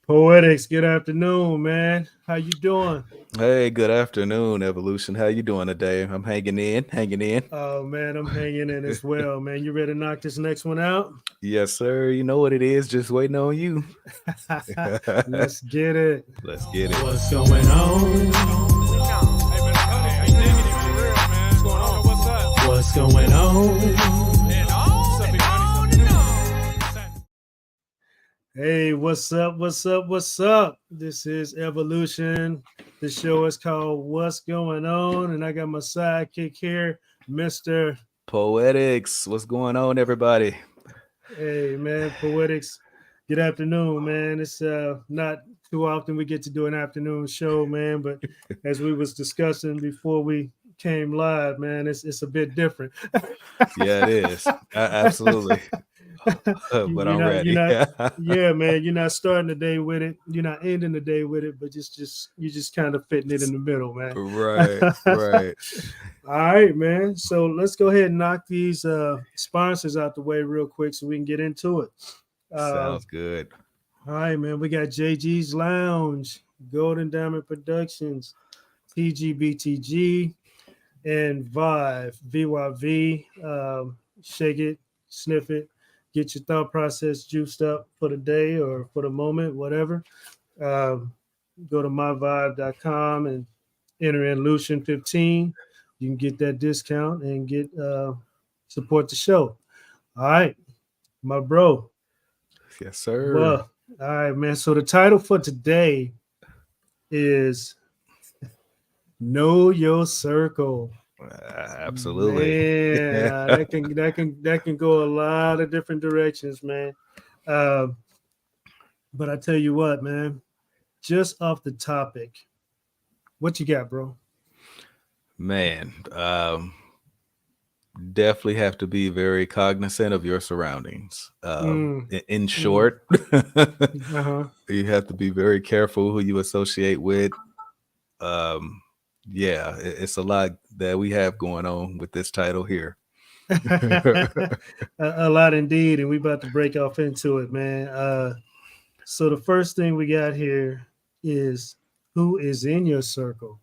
Poetics, good afternoon, man. How you doing? Hey, good afternoon, Evolution. How you doing today? I'm hanging in. Oh man, I'm hanging in as well, man. You ready to knock this next one out? Yes, sir. You know what it is. Just waiting on you. Let's get it. Let's get it. What's going on? Hey, man, hey, dig it for real, man. What's going on? What's up? What's going on? And Hey, what's up? What's up? What's up? This is Evolution. The show is called What's Going On? And I got my sidekick here, Mr. Poetics. What's going on, everybody? Hey man, Poetics. Good afternoon, man. It's not too often we get to do an afternoon show, man. But as we was discussing before we came live, man, it's a bit different. Yeah, it is. Absolutely. But I'm You're ready. not, yeah, man. You're not starting the day with it. You're not ending the day with it, but just you're just kind of fitting it in the middle, man. Right, right. All right, man. So let's go ahead and knock these sponsors out the way real quick so we can get into it. Uh, Sounds good. all right, man. We got JG's Lounge, Golden Diamond Productions, TGBTG, and Vive, VYV. Shake it, sniff it, get your thought process juiced up for the day or for the moment, whatever. Um, Go to myvibe.com and enter in Lucian15. You can get that discount and get support the show. All right, my bro. Yes, sir. Well, all right, man. So the title for today is Know Your Circle. Absolutely. Man, that can go a lot of different directions, man. Uh, but I tell you what, man, just off the topic, what you got, bro? Man, definitely have to be very cognizant of your surroundings. Mm, In mm, short, uh-huh. you have to be very careful who you associate with. Um, yeah, it's a lot that we have going on with this title here. A lot indeed, and we about to break off into it, man. So the first thing we got here is who is in your circle,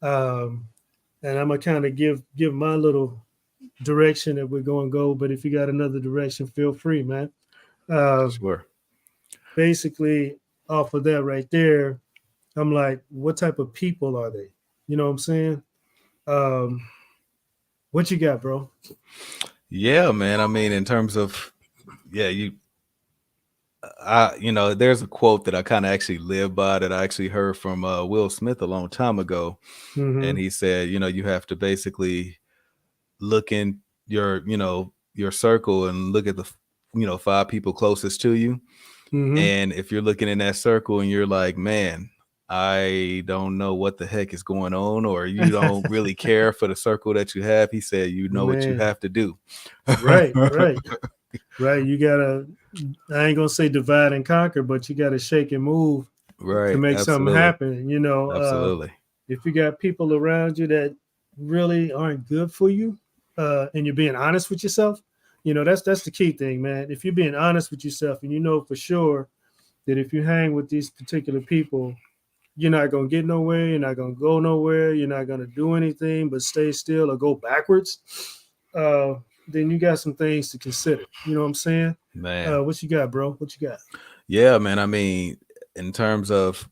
um, and I'm gonna kind of give my little direction that we're going to go. But if you got another direction, feel free, man. Uh, Sure. Basically, off of that right there, I'm like, what type of people are they? You know what I'm saying? Um, what you got, bro? Yeah, man. I mean, in terms of, yeah, there's a quote that I kind of actually live by that I actually heard from Will Smith a long time ago. And Mm-hmm. he said, you have to basically look in your circle and look at the, five people closest to you. Mm-hmm. And if you're looking in that circle and you're like, man, I don't know what the heck is going on, or you don't really care for the circle that you have, he said, you know what you Man, have to do. right, right, right. You gotta. I ain't gonna say divide and conquer, but you gotta shake and move to Right. make something Absolutely. happen. You know, Absolutely. if you got people around you that really aren't good for you, and you're being honest with yourself, that's the key thing, man. If you're being honest with yourself, and you know for sure that if you hang with these particular people, you're not gonna get nowhere, you're not gonna go nowhere, you're not gonna do anything but stay still or go backwards. Uh, then you got some things to consider. You know what I'm saying? Man. What you got, bro? What you got? Yeah, man. I mean, in terms of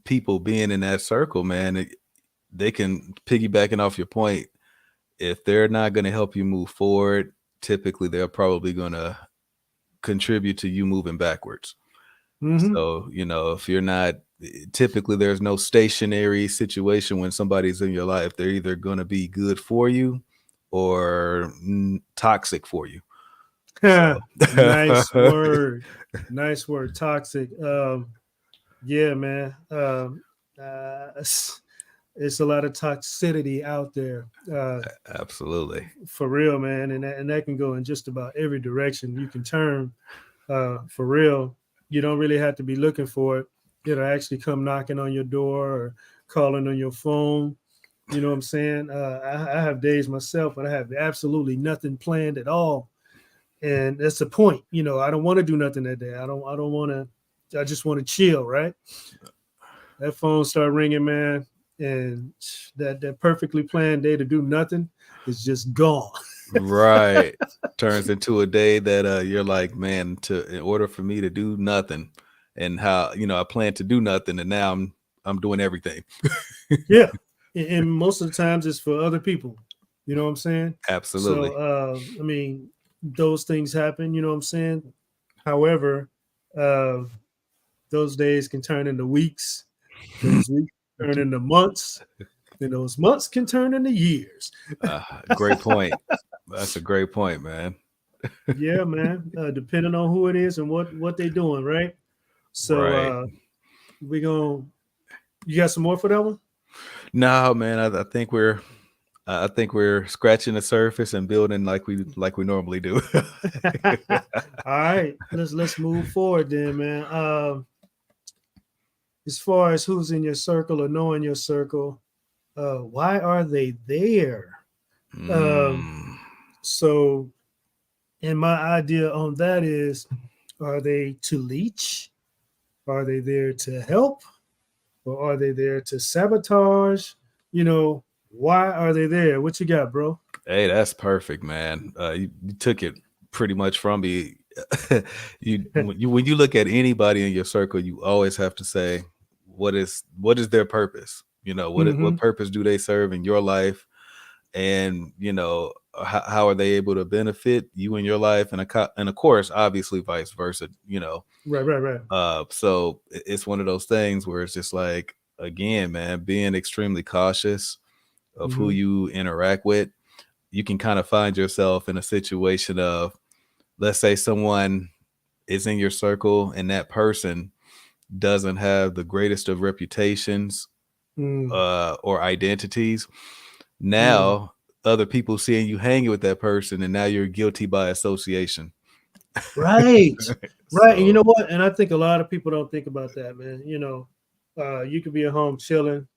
people being in that circle, man, they can piggybacking off your point. If they're not going to help you move forward, typically they're probably going to contribute to you moving backwards. Mm-hmm. So, if you're not, typically there's no stationary situation when somebody's in your life. They're either going to be good for you or toxic for you. So, Nice word. Nice word. Toxic. Yeah, man. It's a lot of toxicity out there, absolutely. for real, man, and that can go in just about every direction you can turn. For real, you don't really have to be looking for it. It'll actually come knocking on your door or calling on your phone. You know what I'm saying? I have days myself when I have absolutely nothing planned at all, and that's the point. I don't want to do nothing that day. I don't want to I just want to chill, right? That phone started ringing, man, and that perfectly planned day to do nothing is just gone. Right. Turns into a day that you're like, man, in order for me to do nothing, and how I plan to do nothing, and now I'm doing everything. Yeah, and most of the times it's for other people. You know what I'm saying? Absolutely. So, I mean, those things happen. You know what I'm saying? However, those days can turn into weeks. Those weeks turn into months, and those months can turn into years. Great point. That's a great point, man. Yeah, man. Depending on who it is and what they're doing, right? So Right. we gonna. You got some more for that one? No, man. I think we're scratching the surface and building like we normally do. All right, let's move forward then, man. As far as who's in your circle or knowing your circle, why are they there? Mm, So, and my idea on that is, are they to leech? Are they there to help? Or are they there to sabotage? Why are they there? What you got, bro? hey, that's perfect, man. You took it pretty much from me. When you look at anybody in your circle, you always have to say, what is their purpose? What Mhm. purpose do they serve in your life? And how are they able to benefit you in your life, and of course, obviously, vice versa. Right. So it's one of those things where it's just like, again, man, being extremely cautious of who Mhm. you interact with. You can kind of find yourself in a situation of, let's say someone is in your circle and that person doesn't have the greatest of reputations Mm, or identities. mm. Now other people seeing you hanging with that person, and now you're guilty by association. Right. Right. And you So know what? And I think a lot of people don't think about that, man. You could be at home chilling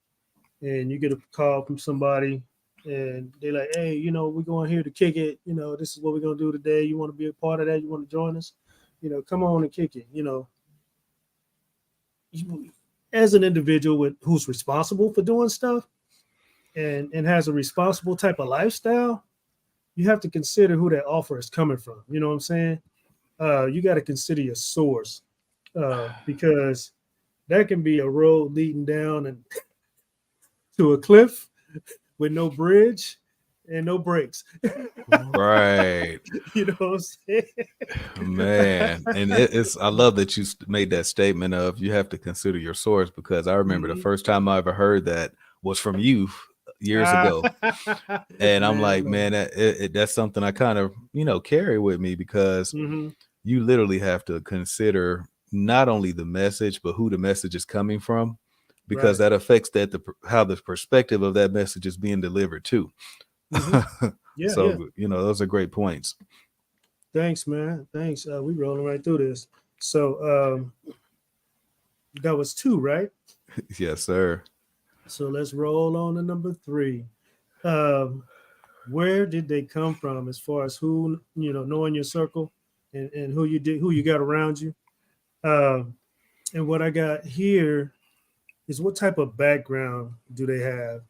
and you get a call from somebody and they're like, hey, we're going here to kick it. This is what we're going to do today. You want to be a part of that? You want to join us? Come on and kick it. As an individual who's responsible for doing stuff and has a responsible type of lifestyle, you have to consider who that offer is coming from. You know what I'm saying? You got to consider your source because that can be a road leading down and to a cliff with no bridge and no brakes. right. You know what I'm saying? Man, and it's I love that you made that statement of you have to consider your source, because I remember the Mhm. first time I ever heard that was from you years Ah, ago. And I'm like, man. man, that's something I kind of, carry with me, because Mhm. you literally have to consider not only the message, but who the message is coming from, because Right. that affects how the perspective of that message is being delivered too. Mhm. Yeah. So, those are great points. Thanks, man. Thanks. We rolling right through this. So that was 2, right? Yes, sir. So let's roll on to number 3. Um, where did they come from as far as who, knowing your circle and who you got around you? Um, and what I got here is what type of background do they have?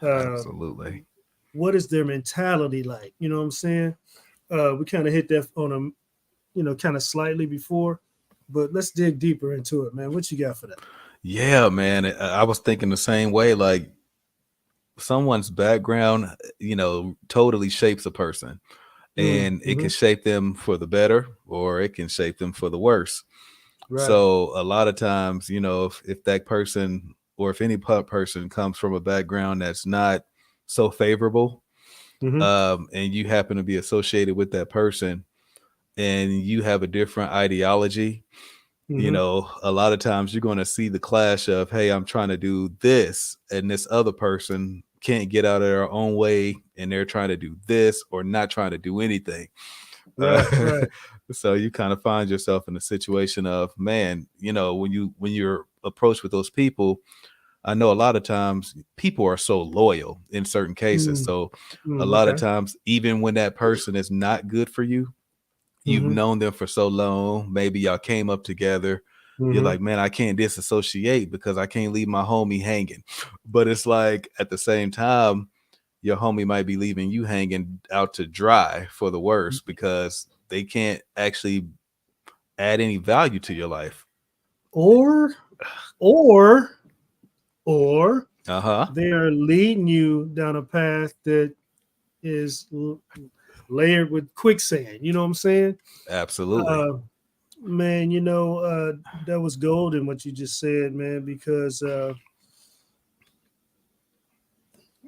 Absolutely. What is their mentality like? You know what I'm saying? We kind of hit that on a, kind of slightly before, but let's dig deeper into it, man. What you got for that? Yeah, man. I was thinking the same way. Like, someone's background, totally shapes a person, and it can Mm-hmm. shape them for the better, or it can shape them for the worse. Right. So a lot of times, if that person, or if any person comes from a background that's not so favorable, Mm-hmm. and you happen to be associated with that person, and you have a different ideology, Mm-hmm. a lot of times you're going to see the clash of, hey, I'm trying to do this, and this other person can't get out of their own way, and they're trying to do this or not trying to do anything. Uh, Right. so you kind of find yourself in a situation of, man, when you're approached with those people, I know a lot of times people are so loyal in certain cases. So a lot of Okay. times, even when that person is not good for you, you've Mm-hmm. known them for so long, maybe y'all came up together, You're Mhm. like, man, I can't disassociate because I can't leave my homie hanging. But it's like at the same time, your homie might be leaving you hanging out to dry for the worst because they can't actually add any value to your life. or or or Uh-huh. they are leading you down a path that is layered with quicksand. You know what I'm saying? Absolutely. Uh, man, that was golden what you just said, man, because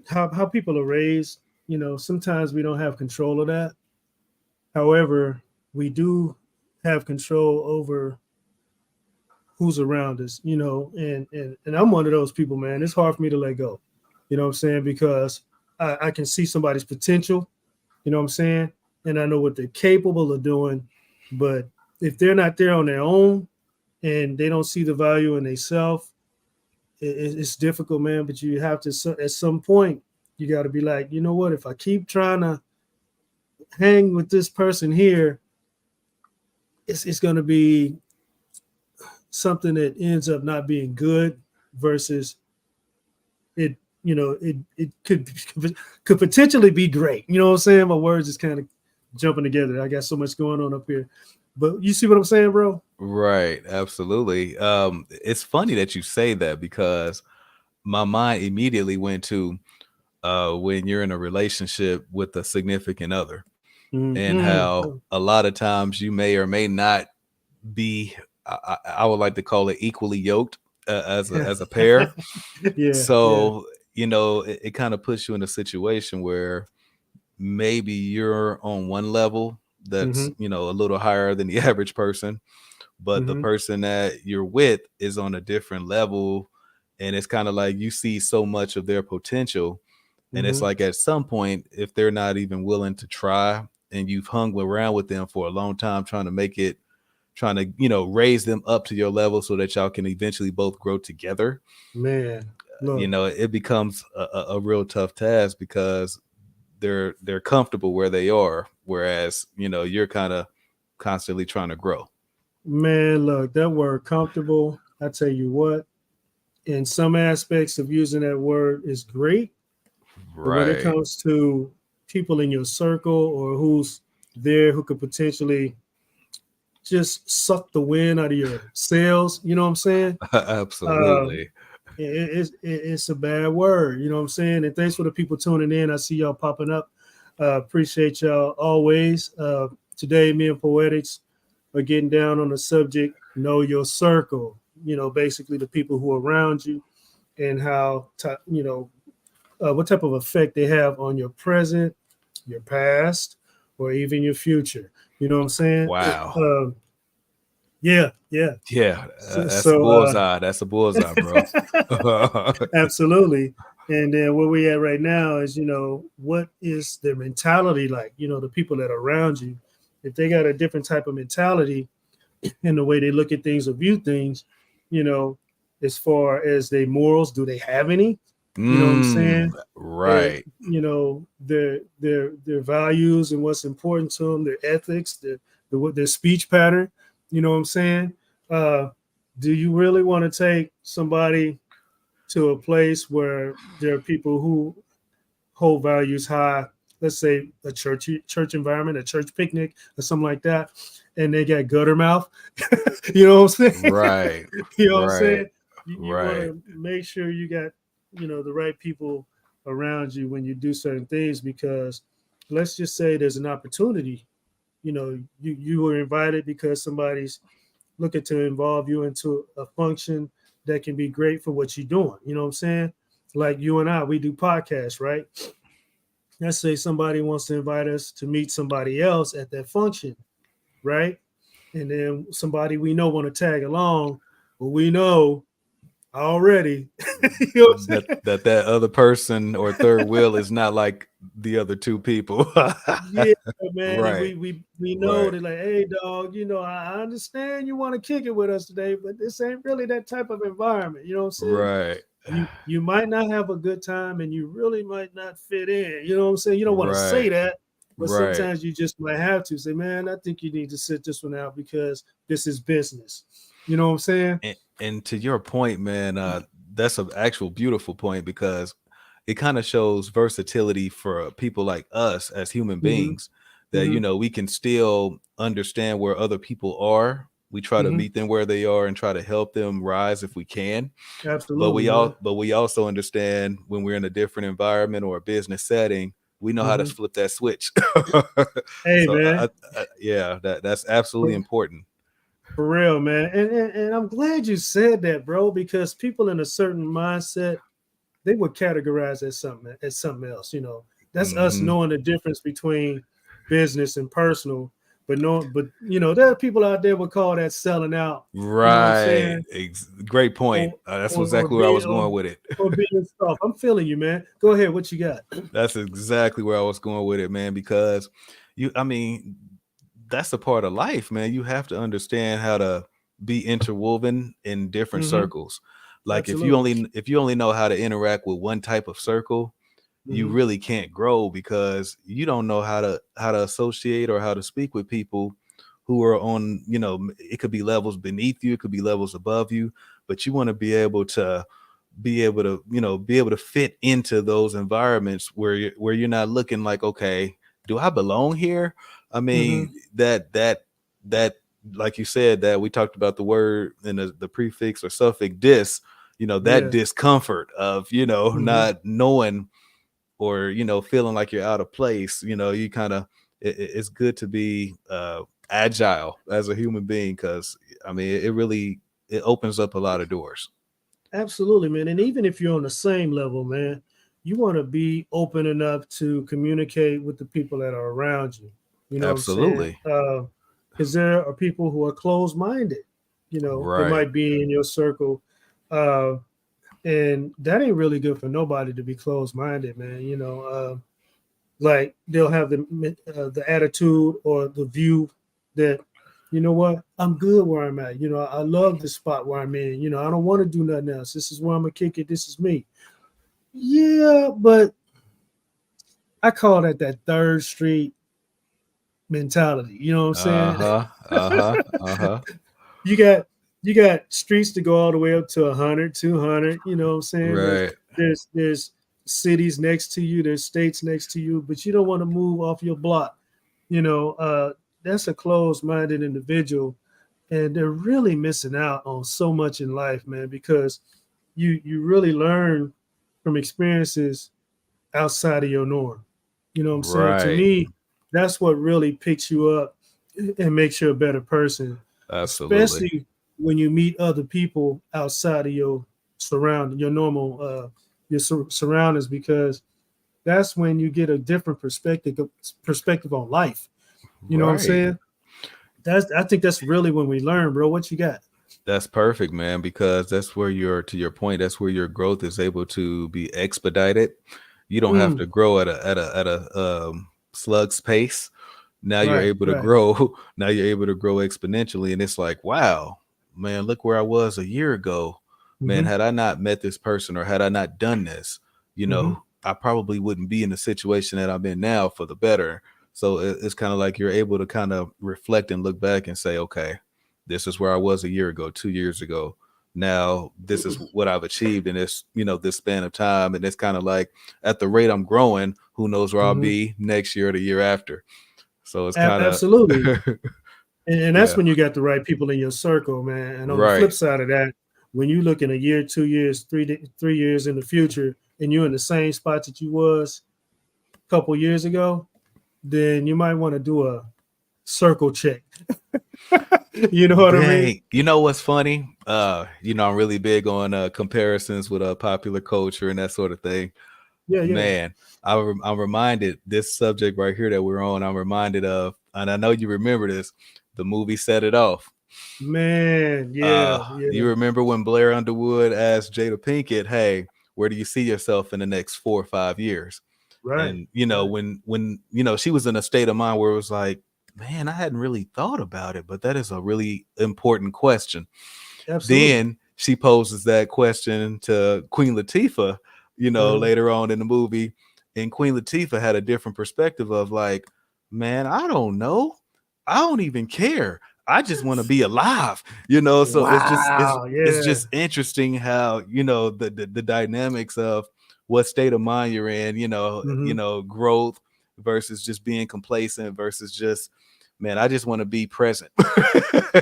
how people are raised, sometimes we don't have control of that. However, we do have control over who's around us, and I'm one of those people, man. It's hard for me to let go. You know what I'm saying? Because I can see somebody's potential, you know what I'm saying? And I know what they're capable of doing. But if they're not there on their own and they don't see the value in themselves, it's difficult, man. But you have to, at some point, you got to be like, you know what? If I keep trying to hang with this person here, it's going to be something that ends up not being good versus it. It could potentially be great. You know what I'm saying? My words is kind of jumping together. I got so much going on up here, but you see what I'm saying, bro? Right. Absolutely. It's funny that you say that because my mind immediately went to when you're in a relationship with a significant other and how Mm-hmm. a lot of times you may or may not be, I would like to call it equally yoked as a pair. Yeah, yeah. So, it kind of puts you in a situation where maybe you're on one level that's, Mm-hmm. a little higher than the average person, but the Mm-hmm. person that you're with is on a different level. And it's kind of like you see so much of their potential. And it's Mm-hmm. like at some point, if they're not even willing to try and you've hung around with them for a long time trying to raise them up to your level so that y'all can eventually both grow together, Man, look, it becomes a real tough task because they're comfortable where they are, whereas you're kind of constantly trying to grow. man, look, that word comfortable, I tell you what, in some aspects of using that word is great. But when it Right. comes to people in your circle or who's there who could potentially just suck the wind out of your sails, you know what I'm saying? Um, Absolutely. it's a bad word, you know what I'm saying? And thanks for the people tuning in. I see y'all popping up. Appreciate y'all always. Today, me and Poetics are getting down on the subject, know your circle, basically the people who are around you and how, what type of effect they have on your present, your past, or even your future. You know what I'm saying? Wow. Um, yeah, yeah. Yeah, So, that's a so bullseye. That's a bullseye, bro. absolutely. And then where we at right now is, what is their mentality like? The people that are around you, if they got a different type of mentality in the way they look at things or view things, you know, as far as their morals, do they have any? You know what I'm saying? And Right. their values and what's important to them, their ethics, their speech pattern. You know what I'm saying? Uh, do you really want to take somebody to a place where there are people who hold values high? Let's say a church environment, a church picnic, or something like that, and they got gutter mouth. You know what I'm saying? Right. You know what I'm Right. saying? You want Right. to make sure you got the right people around you when you do certain things, because let's just say there's an opportunity. You were invited because somebody's looking to involve you into a function that can be great for what you're doing. You know what I'm saying? Like you and I, we do podcasts, right? Let's say somebody wants to invite us to meet somebody else at that function, right? And then somebody we know want to tag along, but we know already. You know what I'm That saying? that other person or third wheel is not like the other two people. Yeah, man. And Right. we know Right. that, like, hey dog, I understand you want to kick it with us today, but this ain't really that type of environment. You know what I'm saying? Right. You might not have a good time and you really might not fit in. You know what I'm saying? You don't want to say Right. that, but Right. sometimes you just might have to say, man, I think you need to sit this one out because this is business. You know what I'm saying? And to your point, man, that's an actual beautiful point because it kind of shows versatility for people like us as human Hmm. beings that, Hmm. we can still understand where other people are. We try to Hmm. meet them where they are and try to help them rise if we can. Absolutely, man. But we also understand when we're in a different environment or a business setting, we know how to Hmm. flip that switch. Hey, So man. yeah, that's absolutely important. For real, man. And I'm glad you said that, bro, because people in a certain mindset, they would categorize as something else. That's us Hmm. knowing the difference between business and personal. But no, but there are people out there would call that selling out. You know what I'm Right. saying? Great point. Or That's or, or exactly where I being was going with it. or being soft. I'm feeling you, man. Go ahead. What you got? That's exactly where I was going with it, man, because I mean, that's a part of life, man. You have to understand how to be interwoven in different Hmm. circles. Like Absolutely. if you only know how to interact with one type of circle, you Hmm. really can't grow because you don't know how to associate or how to speak with people who are on, it could be levels beneath you, it could be levels above you, but you want to be able to fit into those environments where you're not looking like, okay, do I belong here? I Hmm. mean, that like you said, that we talked about the word and the prefix or suffix dis, that Yeah. discomfort of, Hmm. not knowing or, feeling like you're out of place. You kind of, it's good to be agile as a human being, because I mean, it really, it opens up a lot of doors. Absolutely, man. And even if you're on the same level, man, you want to be open enough to communicate with the people that are around you. You know what I'm saying? Absolutely. Because there are people who are closed minded, that Right. might be in your circle. Uh, and that ain't really good for nobody to be closed minded, man. Like they'll have the attitude or the view that, what, I'm good where I'm at. I love the spot where I'm in. I don't want to do nothing else. This is where I'm gonna kick it. This is me. Yeah, but I call that third street mentality. You know what I'm saying? Uh-huh. Uh-huh. Uh-huh. you got you got streets to go all the way up to 100, 200. You know what I'm saying? there's Right. there's there's cities next to you, there's states next to you, but you don't want to move off your block. That's a closed-minded individual, and they're really missing out on so much in life, man, because you really learn from experiences outside of your norm. You know what I'm saying? To Right. me, that's what really picks you up and makes you a better person, Absolutely. especially when you meet other people outside of your your normal surroundings, because that's when you get a different perspective on life. You know what I'm Right. saying? I think that's really when we learn, bro. What you got? That's perfect, man, because that's where to your point, that's where your growth is able to be expedited. You don't have Mm, to grow at a slug's pace. Now you're right, able to right. grow. Now you're able to grow exponentially. And it's like, wow, man, look where I was a year ago. Man, Hmm. had I not met this person or had I not done this, Hmm. I probably wouldn't be in the situation that I'm in now for the better. So it's kind of like you're able to kind of reflect and look back and say, okay, this is where I was a year ago, 2 years ago. Now this is what I've achieved in this, this span of time. And it's kind of like, at the rate I'm growing, who knows where I'll Hmm. be next year or the year after. So it's kind of Absolutely. And that's yeah, when you got the right people in your circle, man. And on the flip right. side of that, when you look in a year, 2 years, 3 years in the future, and you're in the same spot that you was a couple years ago, then you might want to do a circle check. You know what I mean? Dang. You know what's funny? I'm really big on comparisons with popular culture and that sort of thing. Yeah, yeah. Man, I'm reminded, this subject right here that we're on, I'm reminded of, and I know you remember this, the movie Set It Off. Man, yeah, You yeah. remember when Blair Underwood asked Jada Pinkett, "Hey, where do you see yourself in the next 4 or 5 years?" Right, And right. when she was in a state of mind where it was like, man, I hadn't really thought about it, but that is a really important question. Absolutely. Then she poses that question to Queen Latifah, Uh-huh. later on in the movie, and Queen Latifah had a different perspective of like, man, I don't know. I don't even care. I just want to be alive, you know. So Wow, it's yeah. just interesting how, you know, the dynamics of what state of mind you're in, Mhm. growth versus just being complacent versus just, man, I just want to be present.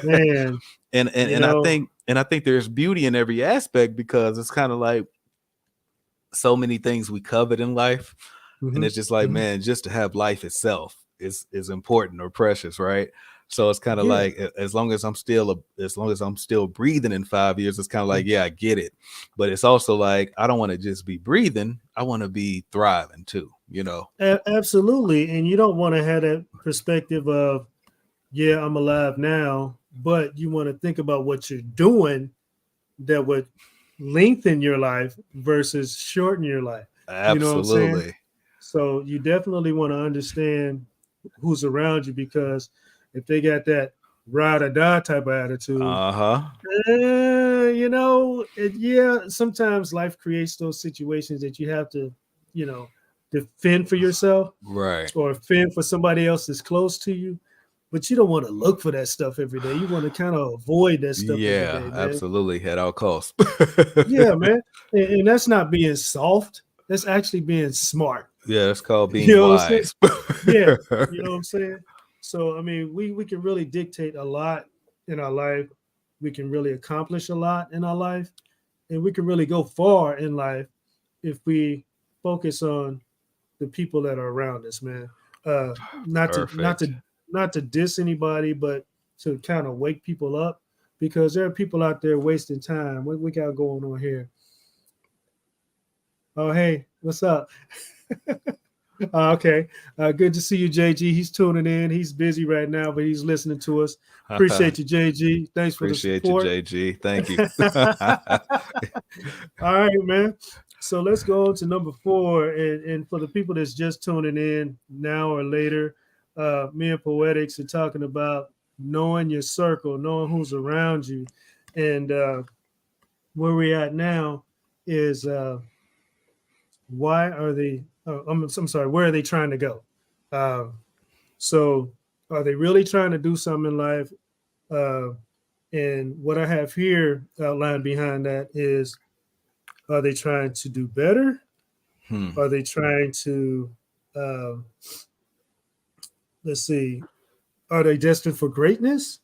Man, and you and know, I think there's beauty in every aspect, because it's kind of like so many things we covet in life, and mhm, it's just like, mhm. man, just to have life itself is important or precious, right? So it's kind of Yeah, like, as long as I'm still breathing in 5 years, it's kind of like, mm, yeah, I get it. But it's also like, I don't want to just be breathing, I want to be thriving too, you know. absolutely. And you don't want to have that perspective of, yeah, I'm alive now, but you want to think about what you're doing that would lengthen your life versus shorten your life. You know what I'm saying? Absolutely. So you definitely want to understand who's around you, because if they got that ride or die type of attitude, Uh-huh. yeah, sometimes life creates those situations that you have to, you know, defend for yourself Right. or fend for somebody else that's close to you. But you don't want to look for that stuff every day. You want to kind of avoid that stuff every Yeah, day, man. absolutely, at all costs. Yeah, man. And that's not being soft. That's actually being smart. Yeah, it's called You being know what I'm saying? wise. Yeah. You know what I'm saying? So I mean, we can really dictate a lot in our life. We can really accomplish a lot in our life, and we can really go far in life if we focus on the people that are around us, man. Not to not Perfect. to not to diss anybody, but to kind of wake people up, because there are people out there wasting time. What we got going on here? Oh, hey, what's up? Okay, good to see you, JG. He's tuning in. He's busy right now, but he's listening to us. Appreciate you, JG. Thanks for the Appreciate you, support. JG. Thank you. All right, man. So let's go on to number 4. And for the people that's just tuning in now or later, me and Poetics are talking about knowing your circle, knowing who's around you. And where we're at now is why are they, I'm sorry, where are they trying to go? Uh, so are they really trying to do something in life? Uh, and what I have here outlined behind that is, are they trying to do better? Hmm. Are they trying to, uh, let's see, are they destined for greatness,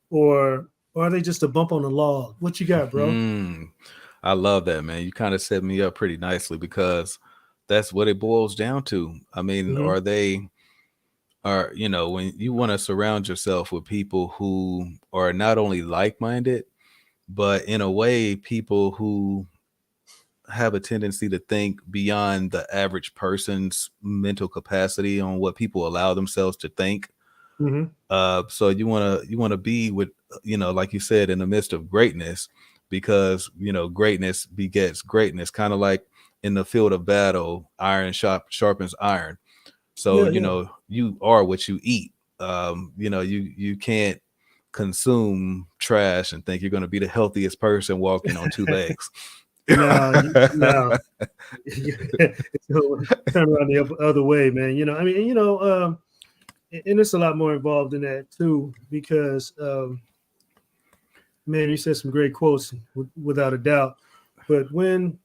or are they just a bump on the log? What you got, bro? Hmm. I love that, man. You kind of set me up pretty nicely, because that's what it boils down to. I mean, Hmm. when you want to surround yourself with people who are not only like-minded, but in a way, people who have a tendency to think beyond the average person's mental capacity on what people allow themselves to think. Hmm. So you want to be with, like you said, in the midst of greatness, because greatness begets greatness, kind of like in the field of battle, iron sharpens iron. So Yeah, yeah. you are what you eat. You can't consume trash and think you're going to be the healthiest person walking on two legs. No, no. So, turn around the other way, man. I mean, and it's a lot more involved in that too, because man, you said some great quotes without a doubt. But when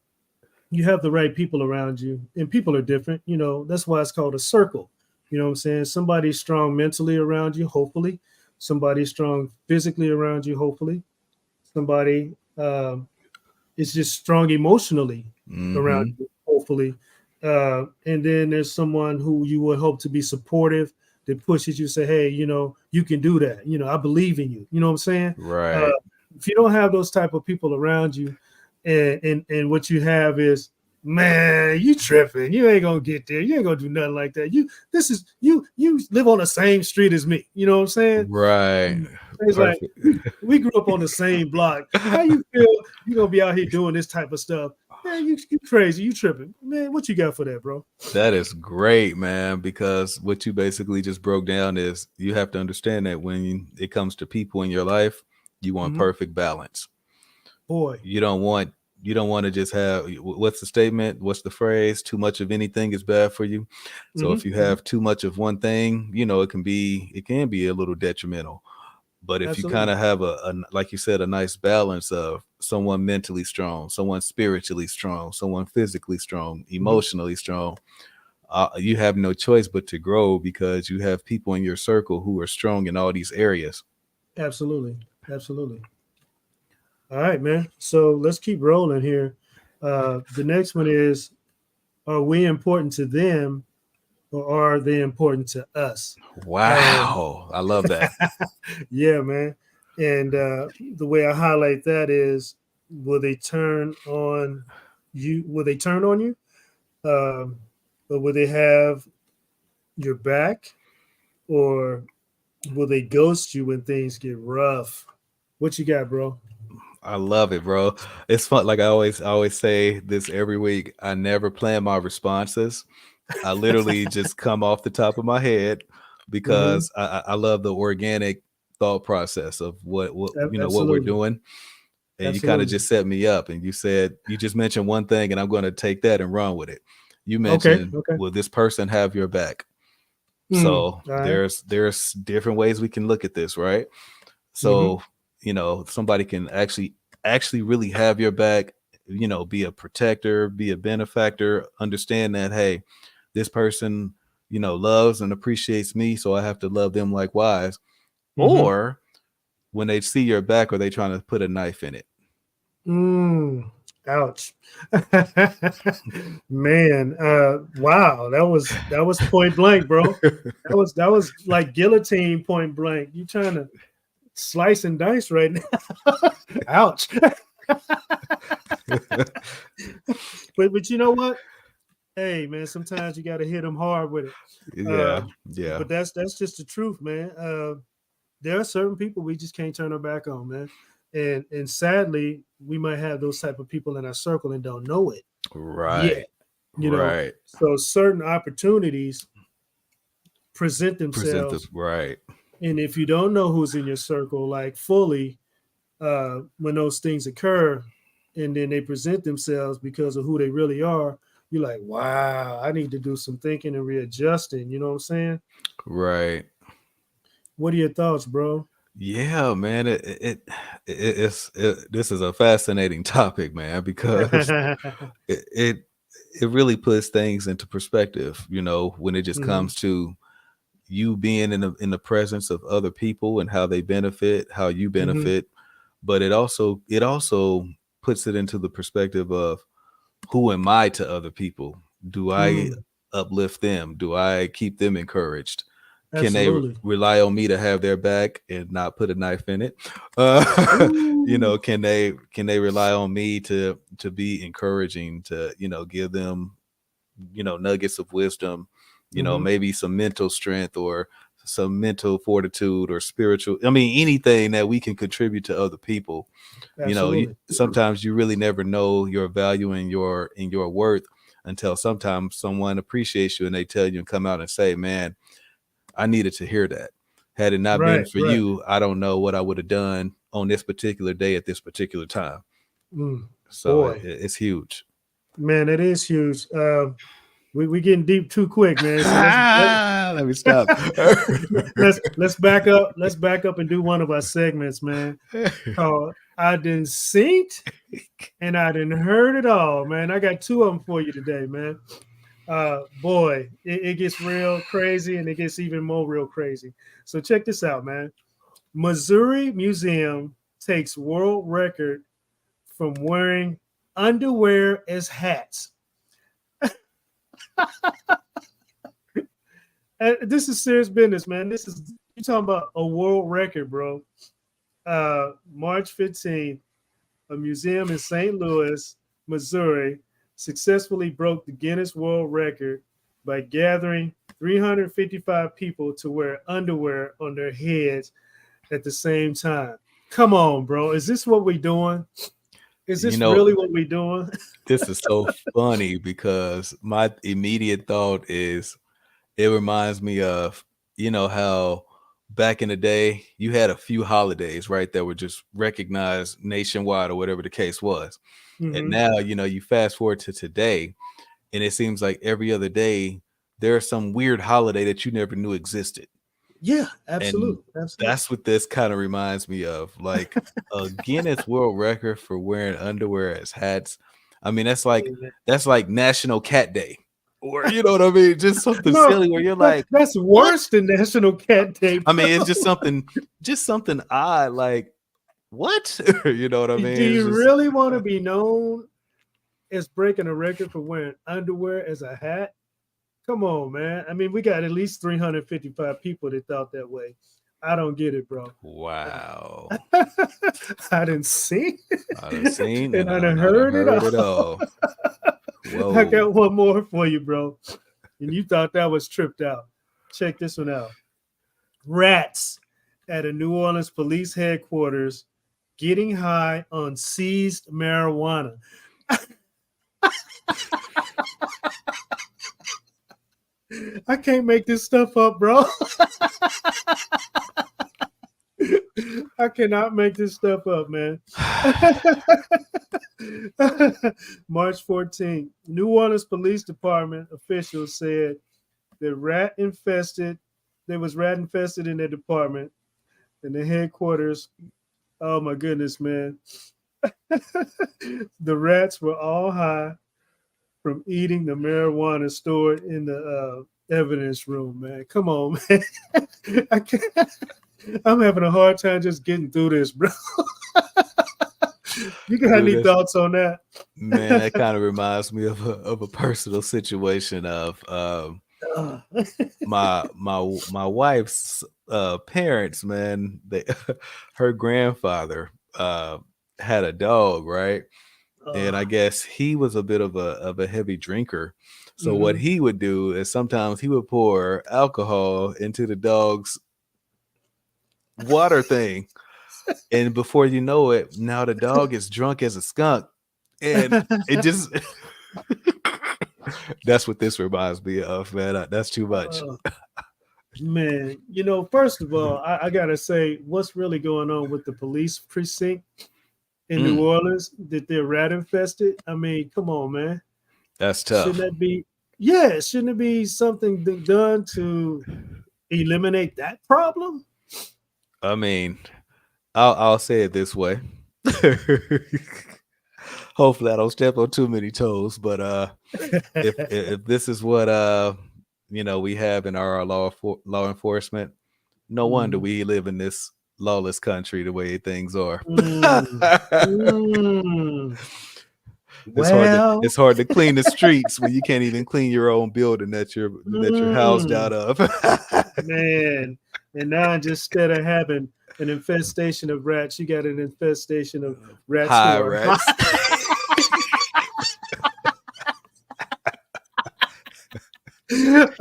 you have the right people around you, and people are different, that's why it's called a circle. You know what I'm saying? Somebody's strong mentally around you, hopefully. Somebody's strong physically around you, hopefully. Somebody is just strong emotionally around Hmm. you, hopefully. And then there's someone who you would hope to be supportive, that pushes you, say, hey, you can do that. I believe in you. You know what I'm saying? Uh, Right. if you don't have those type of people around you, and what you have is, man, you tripping. You ain't gonna get there. You ain't gonna do nothing like that. You live on the same street as me. You know what I'm saying? Right. It's like Perfect. we grew up on the same block. How you feel you gonna be out here doing this type of stuff? Man, you crazy, you tripping. Man, what you got for that, bro? That is great, man, because what you basically just broke down is, you have to understand that when it comes to people in your life, you want Mhm. perfect balance. Boy. You don't want to just have, what's the statement? What's the phrase? Too much of anything is bad for you. So Mhm, if you mhm. have too much of one thing, it can be a little detrimental. But if you Absolutely. kind of have like you said, a nice balance of someone mentally strong, someone spiritually strong, someone physically strong, emotionally strong, you have no choice but to grow because you have people in your circle who are strong in all these areas. Absolutely. Absolutely. All right, man. So let's keep rolling here. The next one is, are we important to them or are they important to us? Wow. I love that. Yeah, man. And the way I highlight that is, will they turn on you? Will they turn on you? Um, or will they have your back? Or will they ghost you when things get rough? What you got, bro? I love it, bro. It's fun. Like I always say this every week. I never plan my responses. I literally just come off the top of my head Hmm. because I love the organic thought process of what we're Absolutely. doing. And you kind of Absolutely. just set me up and you just mentioned one thing and I'm going to take that and run with it. You Okay. mentioned, Okay. will this person have your back? So All right. there's different ways we can look at this, right? Mm-hmm. So, somebody can actually really have your back, be a protector, be a benefactor, understand that, hey, this person, loves and appreciates me, so I have to love them likewise. Mm-hmm. Or when they see your back, are they trying to put a knife in it? Ouch. Man, wow, that was point blank, bro. That was like guillotine point blank. You trying to slice and dice right now. Ouch. But you know what? Hey man, sometimes you gotta hit them hard with it. Yeah, Um, yeah, but that's just the truth, man. There are certain people we just can't turn our back on, man. And sadly, we might have those type of people in our circle and don't know it right, yet. You know, right. so certain opportunities present Present the themselves, right, and if you don't know who's in your circle, like fully, when those things occur, and then they present themselves because of who they really are, you're like, wow, I need to do some thinking and readjusting. You know what I'm saying? right. What are your thoughts, bro? Yeah, man. This is a fascinating topic, man, because it, it it really puts things into perspective, when it just Hmm. comes to you being in the presence of other people and how they benefit, how you Hmm. benefit, but it also puts it into the perspective of who am I to other people? Do I Mm, uplift them? Do I keep them encouraged? Can they absolutely. rely on me to have their back and not put a knife in it? Uh, Ooh. can they rely on me to be encouraging, to give them nuggets of wisdom, Hmm. maybe some mental strength or some mental fortitude or spiritual, I mean, anything that we can contribute to other people. Absolutely. Sometimes you really never know your value and your worth until sometimes someone appreciates you and they tell you and come out and say, man, I needed to hear that. Had it not been Right. for Right. you, I don't know what I would have done on this particular day at this particular time. Mm, So boy, it's huge. man, it is huge. We getting deep too quick, man. So let's Let me stop. let's back up. Let's back up and do one of our segments, man. Called I Didn't See It and I Didn't Heard It All, man. I got two of them for you today, man. Boy, it gets real crazy and it gets even more real crazy. So check this out, man. Missouri Museum takes world record from wearing underwear as hats. And this is serious business, man. This is you talking about a world record, bro. March 15th, a museum in St. Louis, Missouri, successfully broke the Guinness World Record by gathering 355 people to wear underwear on their heads at the same time. Come on, bro. Is this what we're doing? Is you this know, really what we're doing? this is so funny because my immediate thought is it reminds me of, how back in the day you had a few holidays, right, that were just recognized nationwide or whatever the case was. And Hmm. now, you fast forward to today, and it seems like every other day there's some weird holiday that you never knew existed. Yeah, absolutely. Absolutely. That's what this kind of reminds me of. Like a Guinness World Record for wearing underwear as hats. I mean, that's like National Cat Day. Or you know what I mean? Just something No, silly where you're like, that's what? worse than National Cat Day. I mean, it's just something odd, like what? You know what I Do mean? you It's just really want to be known as breaking a record for wearing underwear as a hat? Come on, man. I mean, we got at least 355 people that thought that way. I don't get it, bro. wow. I didn't see I done seen and and I I done done heard heard it it all. all. Whoa. I got one more for you, bro. And you thought that was tripped out. Check this one out. Rats at a New Orleans police headquarters getting high on seized marijuana. I can't make this stuff up, bro. I cannot make this stuff up, man. March 14th, New Orleans Police Department officials said that there was rat infested in their department and the headquarters. Oh my goodness, man. The rats were all high from eating the marijuana stored in the evidence room, man. Come on, man. I can't. I'm having a hard time just getting through this, bro. You got any thoughts on that? Man, that kind of reminds me of a personal situation of my wife's parents, man. Her grandfather had a dog, right? And I guess he was a bit of a heavy drinker. So what he would do is sometimes he would pour alcohol into the dog's water thing. And before you know it, now the dog is drunk as a skunk. And it just that's what this reminds me of, man. That's too much. Man, first of all, I gotta say, what's really going on with the police precinct in New Orleans that they're rat infested? I mean, come on, man. That's tough. Shouldn't it be something done to eliminate that problem? I mean, I'll say it this way. Hopefully I don't step on too many toes, but if this is what we have in our law enforcement, no wonder we live in this lawless country the way things are. It's hard to clean the streets when you can't even clean your own building that you're housed out of. Man, and now instead of having an infestation of rats, you got an infestation of rats. High rats.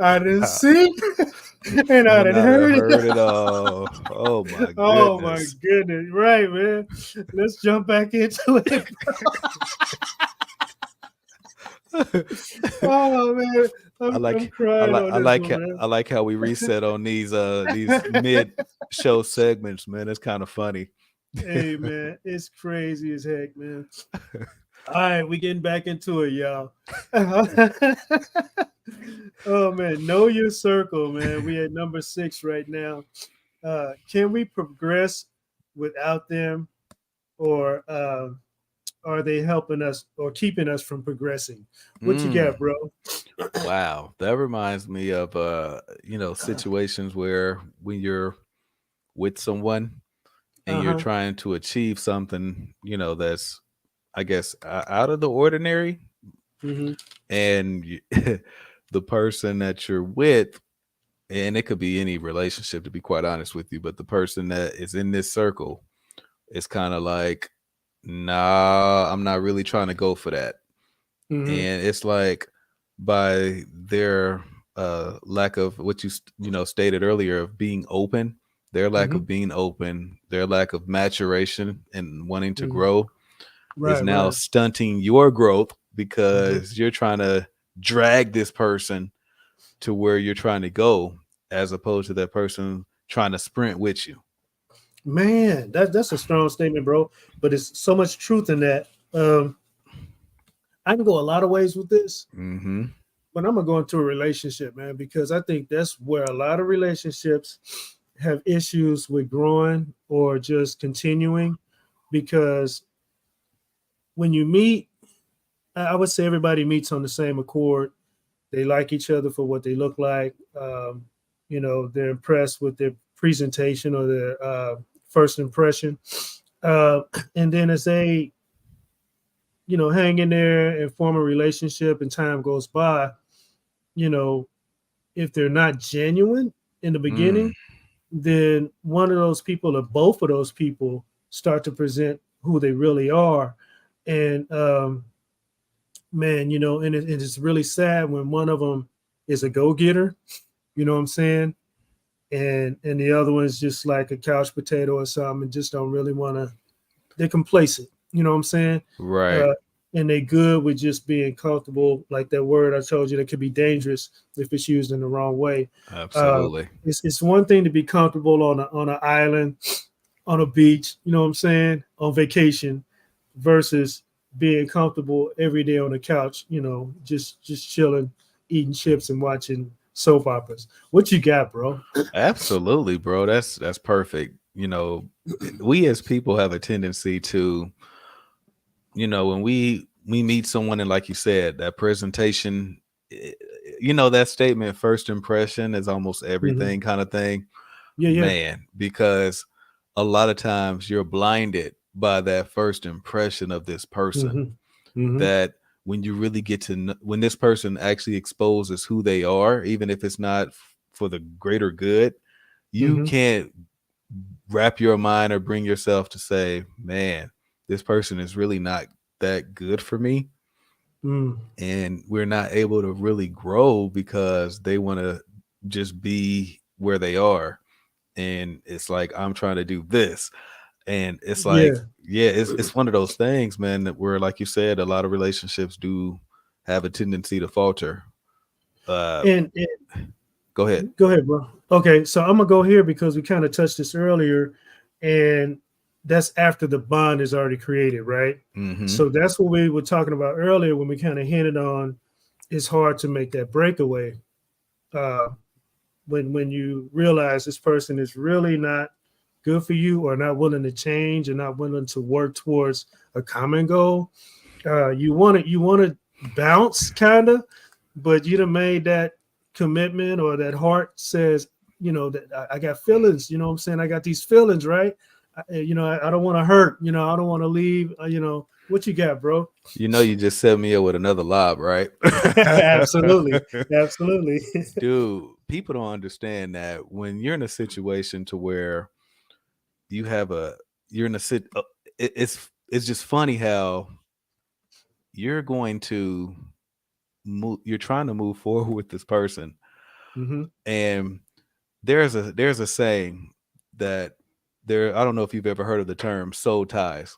I didn't see, and I didn't heard it all. Oh my goodness. Oh my goodness! Right, man. Let's jump back into it. Oh man, I'm crying. I like how we reset on these mid show segments, man. It's kind of funny. Hey man, it's crazy as heck, man. All right, we getting back into it, y'all. Oh man, know your circle, man. We at number 6 right now. Can we progress without them, or are they helping us or keeping us from progressing? What you got, bro? Wow, that reminds me of situations where when you're with someone and you're trying to achieve something, that's, I guess, out of the ordinary, and the person that you're with, and it could be any relationship, to be quite honest with you, but the person that is in this circle is kind of like, nah, I'm not really trying to go for that. And it's like, by their lack of what you stated earlier of being open, their lack of being open, their lack of maturation and wanting to grow is now stunting your growth, because you're trying to drag this person to where you're trying to go, as opposed to that person trying to sprint with you. Man, that's a strong statement, bro. But it's so much truth in that. I can go a lot of ways with this, when I'm gonna go into a relationship, man, because I think that's where a lot of relationships have issues with growing or just continuing. Because when you meet, I would say everybody meets on the same accord. They like each other for what they look like. They're impressed with their presentation or their first impression. Uh, and then as they, hang in there and form a relationship and time goes by, you know, if they're not genuine in the Mm, beginning, then one of those people or both of those people start to present who they really are. And man, and it's really sad when one of them is a go-getter, you know what I'm saying? And the other one's just like a couch potato or something and just don't really want to, they're complacent, you know what I'm saying? right. Uh, and they good with just being comfortable, like that word I told you that could be dangerous if it's used in the wrong way. Uh, Absolutely. it's one thing to be comfortable on an island, on a beach, you know what I'm saying, on vacation, versus being comfortable every day on the couch, just chilling, eating chips and watching soap operas. What you got, bro? Absolutely, bro. That's perfect. We as people have a tendency to, when we meet someone and like you said, that presentation, eh, that statement, first impression is almost Hmm. everything kind of thing. Yeah, yeah. Man, because a lot of times you're blinded by that first impression of this person. Hmm. Hmm. That when you really get to know, when this person actually exposes who they are, even if it's not for the greater good, you Hmm. can't wrap your mind or bring yourself to say, man, this person is really not that good for me. Mm. And we're not able to really grow because they want to just be where they are. And it's like, I'm trying to do this. And it's like, Yeah. yeah, it's one of those things, man, that where, like you said, a lot of relationships do have a tendency to falter. Uh, And Go ahead. go ahead, bro. Okay, so I'm gonna go here because we kind of touched this earlier, and that's after the bond is already created, right? Hmm. So that's what we were talking about earlier when we kind of hinted on it's hard to make that breakaway uh, when you realize this person is really not good for you or not willing to change and not willing to work towards a common goal. You want to bounce kind of, but you done made that commitment or that heart says, that I got feelings, you know what I'm saying? I got these feelings, right? I don't want to hurt, I don't want to leave, what you got, bro? You just set me up with another lob, right? Absolutely. Absolutely. Dude, people don't understand that when you're in a situation to where you have a you're in a sit it's just funny how you're going to move you're trying to move forward with this person. Hmm. And there's a saying that I don't know if you've ever heard of the term soul ties.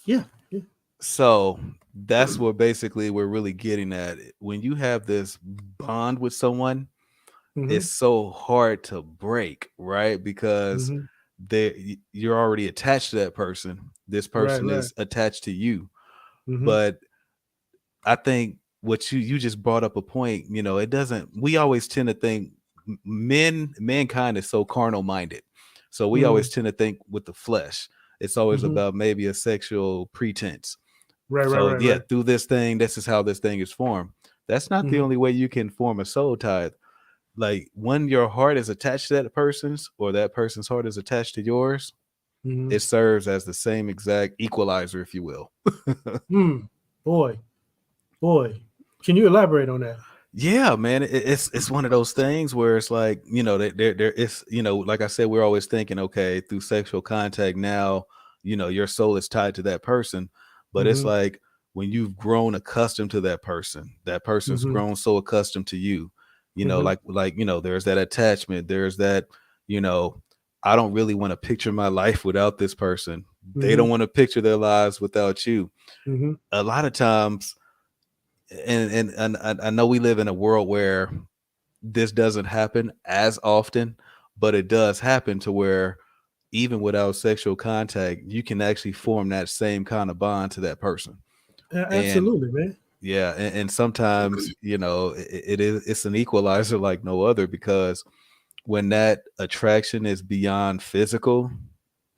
Yeah. Yeah. So that's what basically we're really getting at. When you have this bond with someone, Hmm. it's so hard to break, right? Because Hmm. you're already attached to that person. This Right. person Right. is attached to you. Hmm. But I think what you just brought up a point, it doesn't we always tend to think mankind is so carnal minded. So we always Hmm. tend to think with the flesh. It's always Hmm. about maybe a sexual pretense. Right. Right. So Right. yeah, Right. through this thing, this is how this thing is formed. That's not the Hmm. only way you can form a soul tie. Like when your heart is attached to that person's or that person's heart is attached to yours, Hmm. it serves as the same exact equalizer, if you will. Hmm. Boy. Boy. Can you elaborate on that? Yeah, man, it's one of those things where it's like, there it's, like I said, we're always thinking, okay, through sexual contact now, your soul is tied to that person. But it's Hmm. like when you've grown accustomed to that person's Hmm. grown so accustomed to you, Hmm. there's that attachment, there's that, you know, I don't really want to picture my life without this person. They Hmm. don't want to picture their lives without you. Hmm. A lot of times, and I know we live in a world where this doesn't happen as often, but it does happen to where even without sexual contact, you can actually form that same kind of bond to that person. And Absolutely, man. Yeah, and sometimes it's an equalizer like no other, because when that attraction is beyond physical,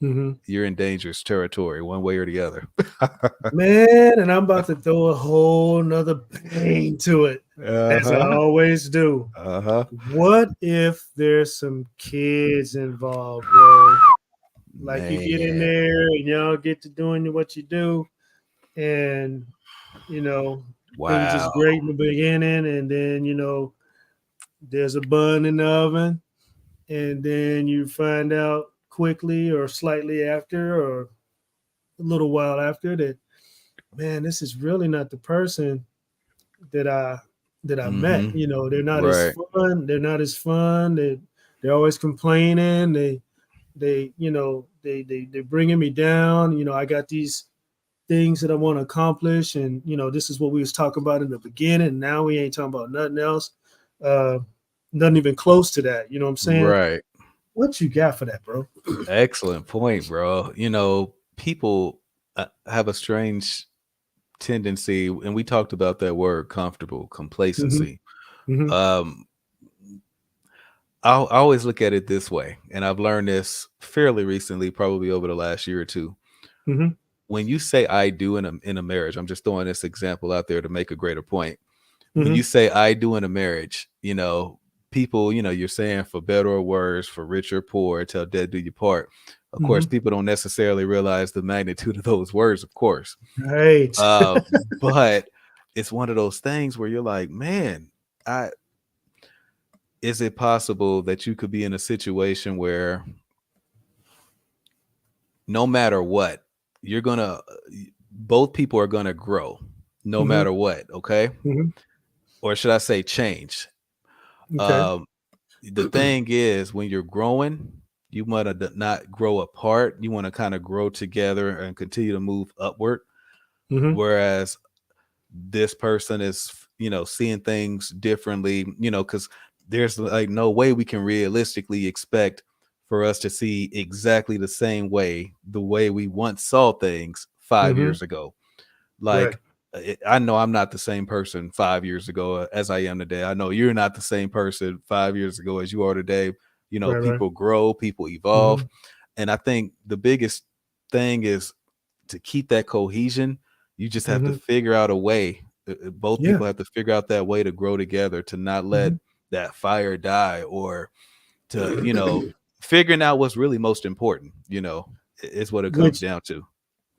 Mhm. you're in dangerous territory one way or the other. Man, and I'm about to throw a whole nother bang to it, as I Uh-huh. always do. Uh-huh. What if there's some kids involved, bro? Like you get in Man. there and y'all get to doing what you do, and you know things is Wow. great in the beginning, and then there's a bun in the oven, and then you find out quickly or slightly after or a little while after that, man, this is really not the person that I met. Mm-hmm. They're not as Right. fun. They're not as fun. They're always complaining. They're bringing me down. I got these things that I want to accomplish, and this is what we was talking about in the beginning. Now we ain't talking about nothing else. Uh, Nothing even close to that. You know what I'm saying? Right. What you got for that, bro? Excellent point, bro. People have a strange tendency, and we talked about that word comfortable, Hmm. complacency. Hmm. Um, I always look at it this way, and I've learned this fairly recently, probably over the last year or two. Hmm. When you say "I do" in a marriage, I'm just throwing this example out there to make a greater point. When you Hmm. say "I do" in a marriage, people, you're saying for better or worse, for rich or poor, till death do you part. Of course, Hmm. people don't necessarily realize the magnitude of those words, of course. Right. Uh, but it's one of those things where you're like, man, I is it possible that you could be in a situation where no matter what, you're gonna both people are gonna grow no Hmm. matter what, okay? Hmm. Or should I say change? Okay. Um, the thing is, when you're growing, you want to not grow apart. You want to kind of grow together and continue to move upward. Hmm. Whereas this person is, seeing things differently, because there's like no way we can realistically expect for us to see exactly the way we once saw things 5 years Hmm. ago. Right. Like, I know I'm not the same person 5 years ago as I am today. I know you're not the same person 5 years ago as you are today. Right. Right. People grow, people evolve. Hmm. And I think the biggest thing is to keep that cohesion. You just have to Hmm. figure out a way. Both Yeah. people have to figure out that way to grow together, to not let Hmm. that fire die, or to, figuring out what's really most important, is what it comes which down to.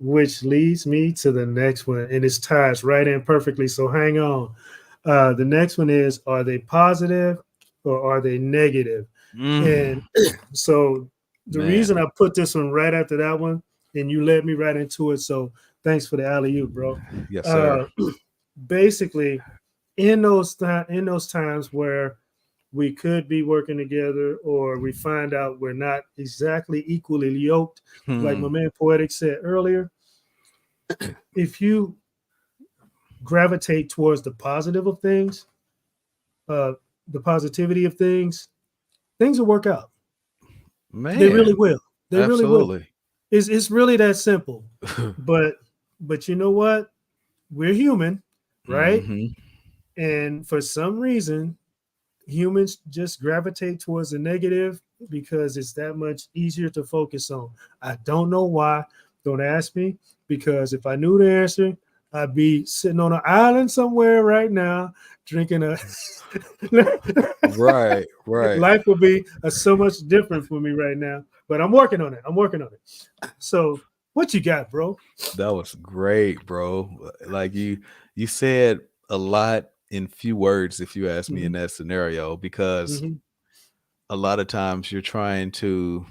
which leads me to the next one, and it ties right in perfectly. So hang on. The next one is: are they positive or are they negative? And Mm, so the man. reason I put this one right after that one, and you led me right into it. So thanks for the alley oop, bro. Yes, sir. Uh, Basically, in those times where we could be working together, or we find out we're not exactly equally yoked, like my Hmm. man Poetic said earlier, if you gravitate towards the positive of things, uh, the positivity of things will work out. They really Man, will. They really will. absolutely. It's really that simple. But you know what? We're human, right? Hmm. And for some reason, humans just gravitate towards the negative because it's that much easier to focus on. I don't know why. Don't ask me, because if I knew the answer, I'd be sitting on an island somewhere right now drinking a Right, right. life would be so much different for me right now. But I'm working on it. I'm working on it. So what you got, bro? That was great, bro. Like you said a lot in few words, if you ask me, in Hmm. that scenario, because Hmm. a lot of times you're trying to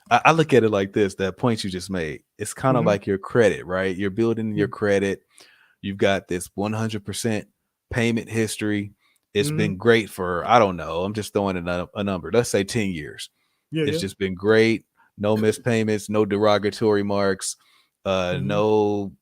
I look at it like this, that point you just made. It's kind of Hmm. like your credit, right? You're building your credit. You've got this 100% payment history. It's Hmm. been great for, I don't know, I'm just throwing a number. Let's say 10 years. Yeah, It's yeah. just been great. No missed payments, no derogatory marks, Hmm. no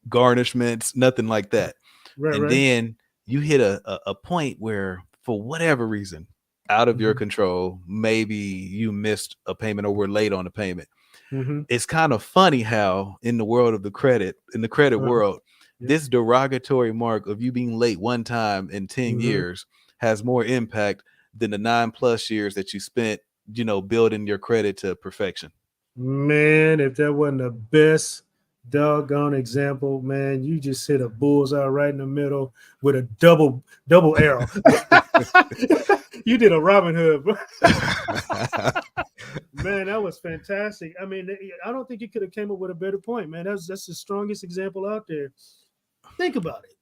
garnishments, nothing like that. Right, And right. then you hit a point where, for whatever reason, out of your Hmm. control, maybe you missed a payment or were late on a payment. Hmm. It's kind of funny how in the world of in the credit Uh-huh. world, this derogatory mark of you being late one time in 10 Mhm. years has more impact than the 9+ years that you spent, building your credit to perfection. Man, if that wasn't the best doggone example, man, you just hit a bullseye right in the middle with a double arrow. You did a Robin Hood, bro. Man, that was fantastic. I mean, I don't think you could have came up with a better point, man. That's the strongest example out there. Think about it.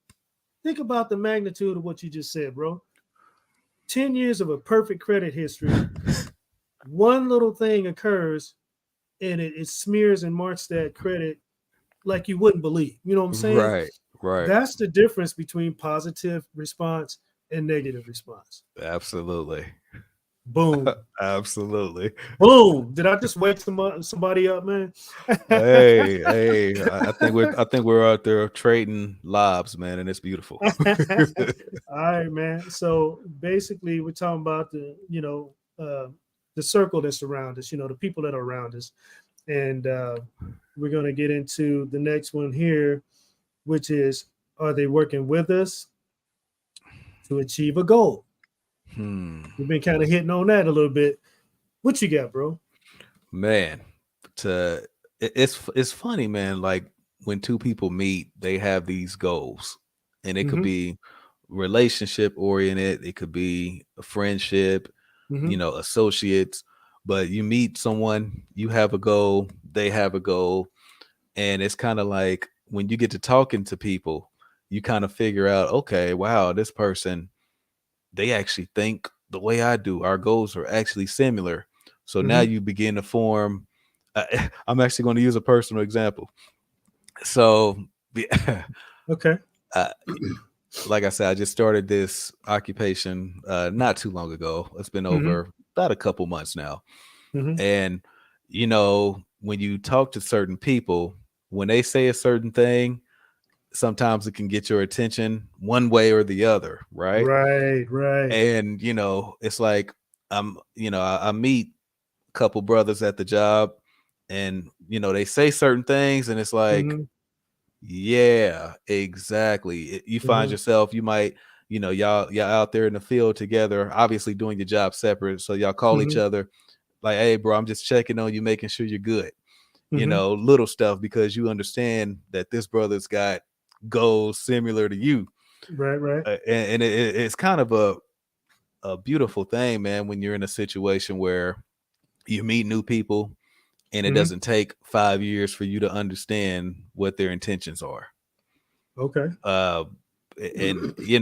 Think about the magnitude of what you just said, bro. 10 years of a perfect credit history. One little thing occurs and it smears and marks that credit like you wouldn't believe. You know what I'm saying? Right. That's the difference between positive response and negative response. Absolutely. Boom. Absolutely. Boom. Did I just wake somebody up, man? Hey, I think we're out there trading lobs, man, and it's beautiful. All right, man. So basically we're talking about the circle that's around us, the people that are around us. And we're going to get into the next one here, which is, are they working with us to achieve a goal? We've been kind of hitting on that a little bit. What you got, bro? Man, it's funny, man. Like when two people meet, they have these goals, and it could be relationship oriented, it could be a friendship, associates. But you meet someone, you have a goal, they have a goal, and it's kind of like when you get to talking to people, you kind of figure out, okay, wow, this person, they actually think the way I do. Our goals are actually similar. So now you begin to form. I'm actually going to use a personal example. So, Okay. Like I said, I just started this occupation not too long ago. It's been over about a couple months now. And, when you talk to certain people, when they say a certain thing, sometimes it can get your attention one way or the other, right? Right. And it's like I meet a couple brothers at the job, and they say certain things, and it's like, yeah, exactly. You find yourself, you might, y'all out there in the field together, obviously doing your job separate, so y'all call each other like, hey, bro, I'm just checking on you, making sure you're good. Little stuff, because you understand that this brother's got goals similar to you. Right. And it's kind of a beautiful thing, man, when you're in a situation where you meet new people and it doesn't take 5 years for you to understand what their intentions are. Okay. And you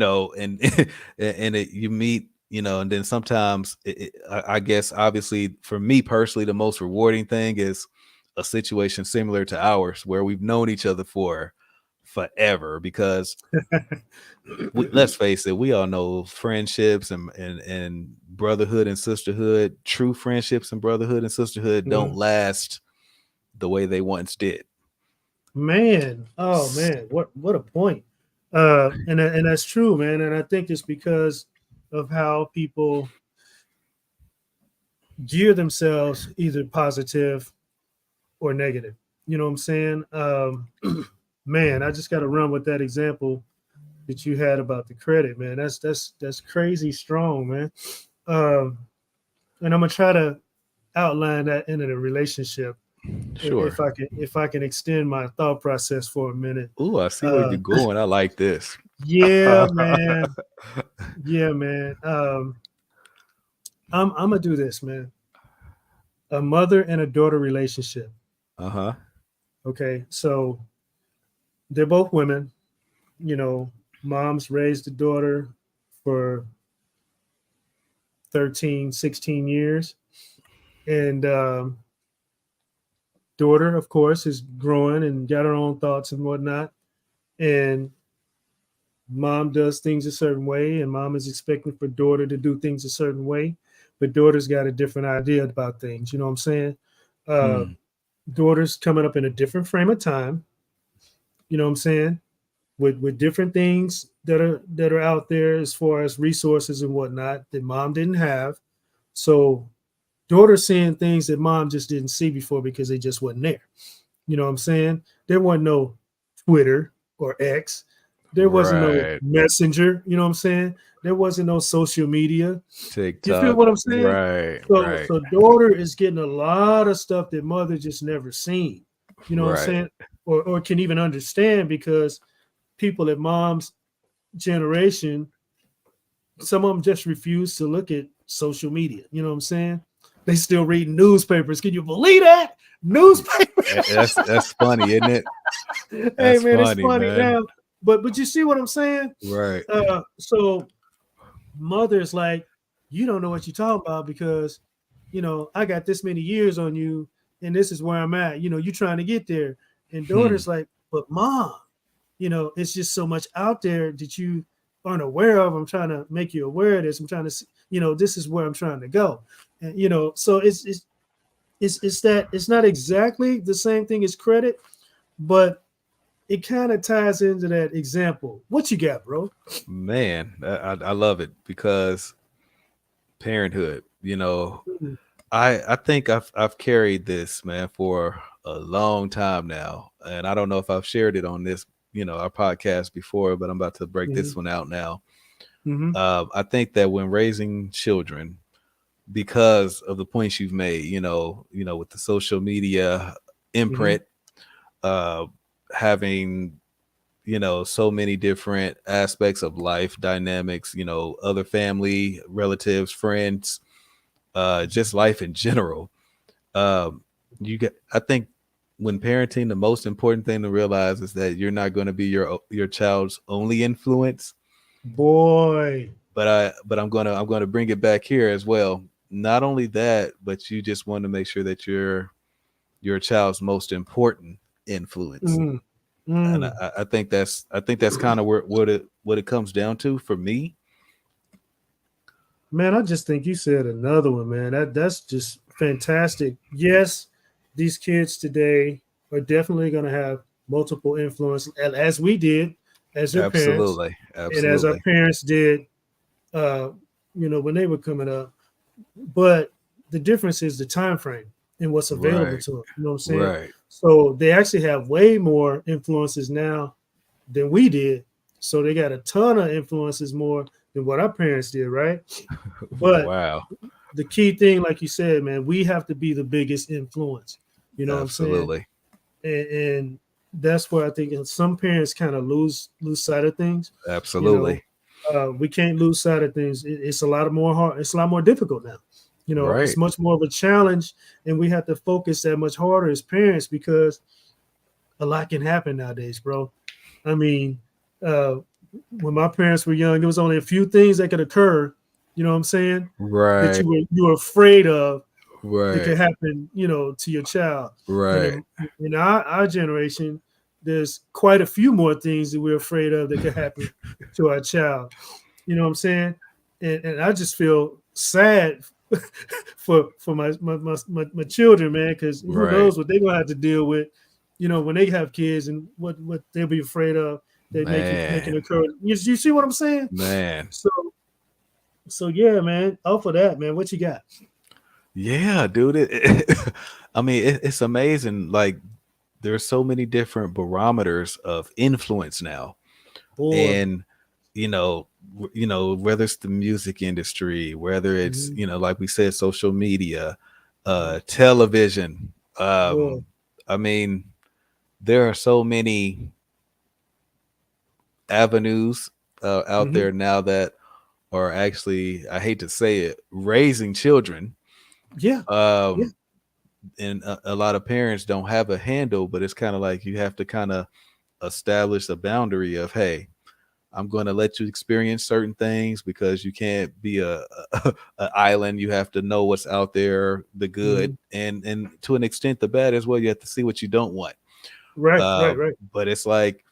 meet, and then sometimes I guess obviously for me personally, the most rewarding thing is a situation similar to ours where we've known each other for forever, because let's face it, we all know friendships and brotherhood and sisterhood, true friendships and brotherhood and sisterhood don't last the way they once did. Man, oh man, what a point. And that's true, man. And I think it's because of how people gear themselves either positive or negative. You know what I'm saying? Man, I just got to run with that example that you had about the credit, man. That's crazy strong, man. And I'm gonna try to outline that into the relationship. Sure. If I can extend my thought process for a minute. Ooh, I see where you're going. I like this. Yeah, man. Yeah, man. I'm gonna do this, man. A mother and a daughter relationship. Okay, so they're both women. Mom's raised the daughter for 13, 16 years. And daughter, of course, is growing and got her own thoughts and whatnot. And mom does things a certain way, and mom is expecting for daughter to do things a certain way. But daughter's got a different idea about things. You know what I'm saying? Daughter's coming up in a different frame of time. You know what I'm saying? With different things that are out there as far as resources and whatnot that mom didn't have. So daughter seeing things that mom just didn't see before because they just wasn't there. You know what I'm saying? There wasn't no Twitter. or X. There wasn't no Right. messenger, you know what I'm saying? There wasn't no social media. TikTok. Do you feel what I'm saying? Right. So, Right. so daughter is getting a lot of stuff that mother just never seen. You know what I'm Right. saying? Or can even understand, because people at mom's generation, some of them just refuse to look at social media. You know what I'm saying? They still read newspapers. Can you believe that? Newspapers. That's funny, isn't it? Hey That's man, it's funny, funny man. now. But you see what I'm saying? Right. So mother's like, you don't know what you're talking about, because I got this many years on you, and this is where I'm at. You're trying to get there. And daughter's like, but mom, it's just so much out there that you aren't aware of. I'm trying to make you aware of this. I'm trying to, this is where I'm trying to go. And so it's that it's not exactly the same thing as credit, but it kind of ties into that example. What you got, bro? Man, I love it, because parenthood, Mhm. I think I've carried this, man, for a long time now. And I don't know if I've shared it on this, our podcast before, but I'm about to break this one out now. Mhm. I think that when raising children, because of the points you've made, with the social media imprint, having, so many different aspects of life dynamics, other family, relatives, friends, just life in general. I think when parenting, the most important thing to realize is that you're not going to be your child's only influence. Boy. But I'm gonna bring it back here as well. Not only that, but you just want to make sure that you're your child's most important influence. Mm. And Mm. I think that's kind of what it comes down to for me. Man, I just think you said another one, man. That's just fantastic. Yes, these kids today are definitely going to have multiple influence, as we did as their parents, Absolutely. and as our Absolutely. parents did, uh, when they were coming up. But the difference is the time frame and what's available Right. to them. You know what I'm saying? Right. So they actually have way more influences now than we did. So they got a ton of influences more than what our parents did, right? But Wow. the key thing, like you said, man, we have to be the biggest influence. You know what I'm saying? Absolutely. And that's where I think some parents kind of lose sight of things. Absolutely. We can't lose sight of things. It's a lot more hard. It's a lot more difficult now. It's Right. much more of a challenge, and we have to focus that much harder as parents, because a lot can happen nowadays, bro. I mean, when my parents were young, there was only a few things that could occur. You know what I'm saying? That Right. you were afraid of that could Right. happen, to your child. Right. And in our generation, there's quite a few more things that we're afraid of that could happen to our child. You know what I'm saying? And I just feel sad for my children, man, because who Right. knows what they're gonna have to deal with, when they have kids, and what they'll be afraid of that making Man. occur. You see what I'm saying? Man. So yeah, man. Off of that, man, what you got? Yeah, dude. I mean, it's amazing. Like, there's so many different barometers of influence now. Boy. And whether it's the music industry, whether it's Mhm. like we said, social media, television. Boy. I mean, there are so many avenues out Mhm. there now that are actually, I hate to say it, raising children. Yeah. Yeah. um and a lot of parents don't have a handle, but it's kind of like you have to kind of establish a boundary of, hey, I'm going to let you experience certain things, because you can't be a island. You have to know what's out there, the good, Mhm. and to an extent the bad as well. You have to see what you don't want. Right. Right. But it's like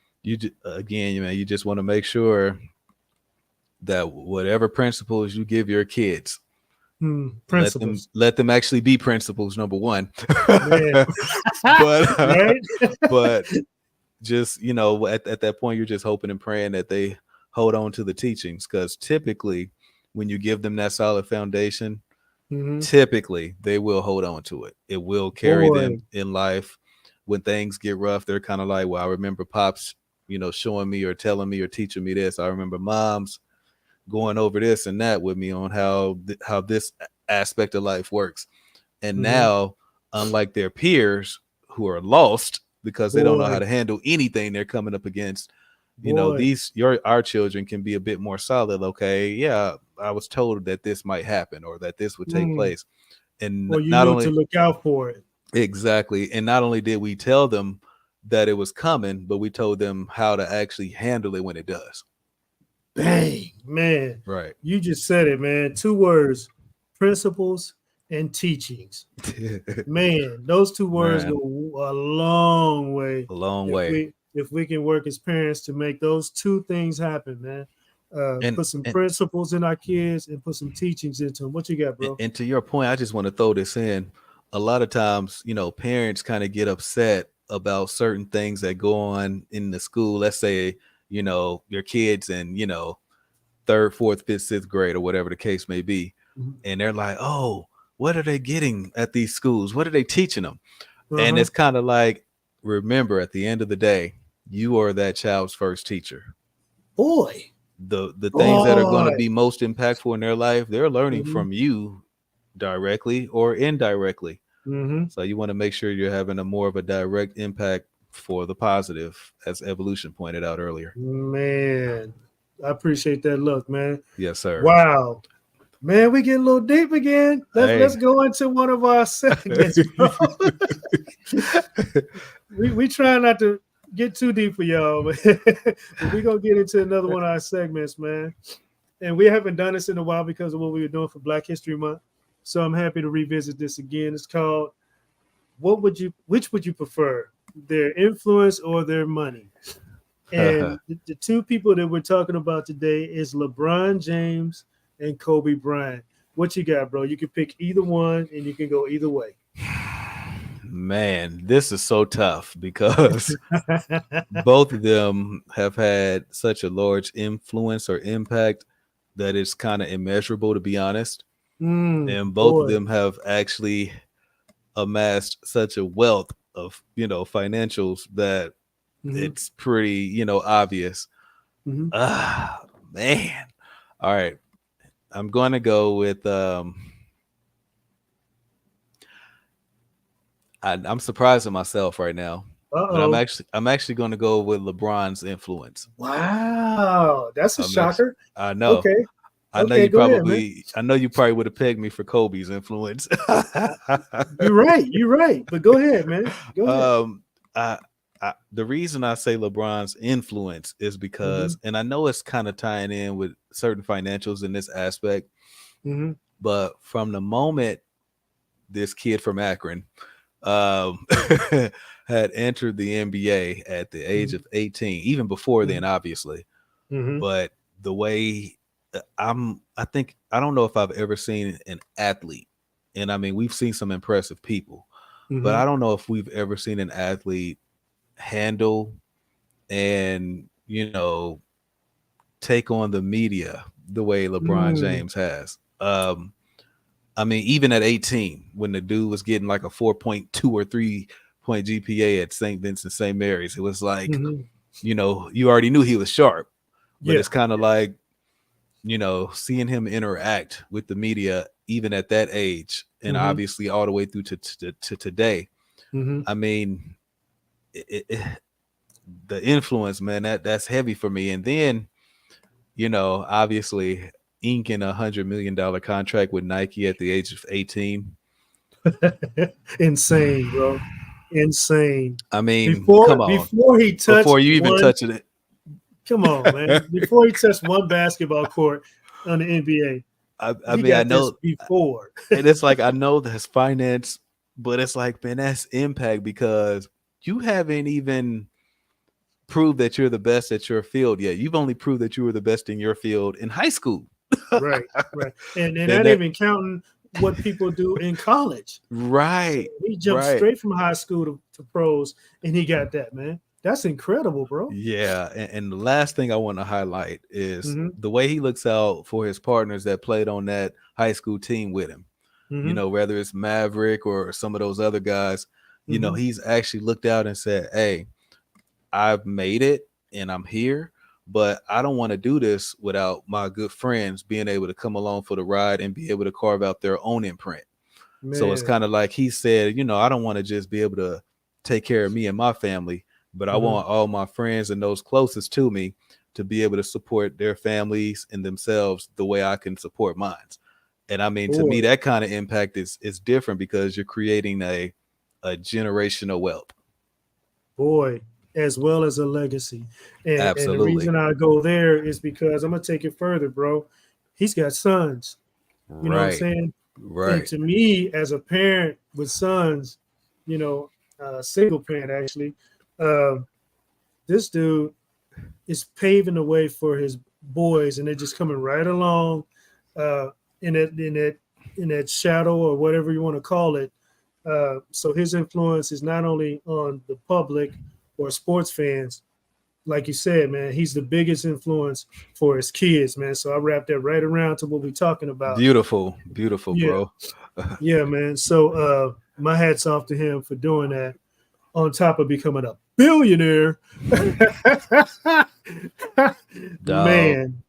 again, man, you just want to make sure that whatever principles you give your kids, Principles, let them actually be principles, number one. man. but Right. but just at that point, you're just hoping and praying that they hold on to the teachings, because typically when you give them that solid foundation, Mhm. typically they will hold on to it. It will carry them Boy. in life. When things get rough, they're kind of like, well, I remember Pops showing me or telling me or teaching me this. I remember moms going over this and that with me on how this aspect of life works. And now, unlike their peers who are lost because they don't know how to handle anything they're coming up against, our children can be a bit more solid. Okay, yeah, I was told that this might happen or that this would take place, and not only to look out for it. Exactly, and not only did we tell them that it was coming, but we told them how to actually handle it when it does. Bang, man! Right, you just said it, man. 2 words: principles and teachings. Man, those 2 words go a long way. A long way. If we can work as parents to make those 2 things happen, man. Put some principles in our kids and put some teachings into them. What you got, bro? And to your point, I just want to throw this in. A lot of times, parents kind of get upset about certain things that go on in the school. Let's say, your kids in, 3rd, 4th, 5th, 6th grade or whatever the case may be. And they're like, oh, what are they getting at these schools? What are they teaching them? And it's kind of like, remember, at the end of the day, you are that child's first teacher. Boy. The things that are going to be most impactful in their life, they're learning from you directly or indirectly. So you want to make sure you're having a more of a direct impact for the positive, as Evolution pointed out earlier. Man, I appreciate that look, man. Yes, sir. Wow. Man, we get a little deep again. Let's go into one of our segments, bro. we try not to get too deep for y'all, but we're going to get into another one of our segments, man. And we haven't done this in a while because of what we were doing for Black History Month. So I'm happy to revisit this again. It's called, which would you prefer, their influence or their money? And the 2 people that we're talking about today is LeBron James and Kobe Bryant. What you got, bro? You can pick either one and you can go either way. Man, this is so tough because both of them have had such a large influence or impact that it's kind of immeasurable, to be honest. And both of them have actually amassed such a wealth of, financials that it's pretty, obvious. Man. All right. I'm going to go with I'm surprising myself right now. But I'm actually going to go with LeBron's influence. Wow, that's a shocker. I know. Okay. I know you probably would have pegged me for Kobe's influence. You're right. But go ahead, man. Go ahead. The reason I say LeBron's influence is because, and I know it's kind of tying in with certain financials in this aspect, but from the moment this kid from Akron had entered the NBA at the age of 18, even before then, obviously, but the way I don't know if I've ever seen an athlete, and I mean, we've seen some impressive people, but I don't know if we've ever seen an athlete handle and, take on the media the way LeBron James has. I mean, even at 18, when the dude was getting like a 4.2 or 3 point GPA at St. Vincent St. Mary's, it was like, you already knew he was sharp, but it's kind of like, seeing him interact with the media, even at that age, and obviously all the way through to today. I mean, the influence, man, that's heavy for me. And then, obviously inking $100 million contract with Nike at the age of 18. Insane, bro. Insane. I mean, come on. Before you even touch it. Come on, man. Before he touched one basketball court on the NBA. I mean, I know before. And it's like, I know that's finance, but it's like, man, that's impact, because you haven't even proved that you're the best at your field yet. You've only proved that you were the best in your field in high school. Right. And not even counting what people do in college. Right. So he jumped straight from high school to pros, and he got that, man. That's incredible, bro. Yeah. And the last thing I want to highlight is the way he looks out for his partners that played on that high school team with him. Whether it's Maverick or some of those other guys, he's actually looked out and said, hey, I've made it. and I'm here, but I don't want to do this without my good friends being able to come along for the ride and be able to carve out their own imprint. So it's Man. kind of like he said, I don't want to just be able to take care of me and my family, but I Mhm. want all my friends and those closest to me to be able to support their families and themselves the way I can support mine. And I mean, to me, Boy. that kind of impact is different because you're creating a generational wealth. Boy, as well as a legacy. And the Absolutely. reason I go there is because I'm gonna take it further, bro. He's got sons. You know what I'm Right. saying? And Right. to me, as a parent with sons, single parent actually, uh, this dude is paving the way for his boys, and they're just coming right along uh, in that shadow or whatever you want to call it. So his influence is not only on the public or sports fans, like you said, man. He's the biggest influence for his kids, man. So I wrap that right around to what we're talking about. Beautiful, beautiful, Yeah, bro. yeah, man. So my hats off to him for doing that. On top of becoming a billionaire, Dog, man.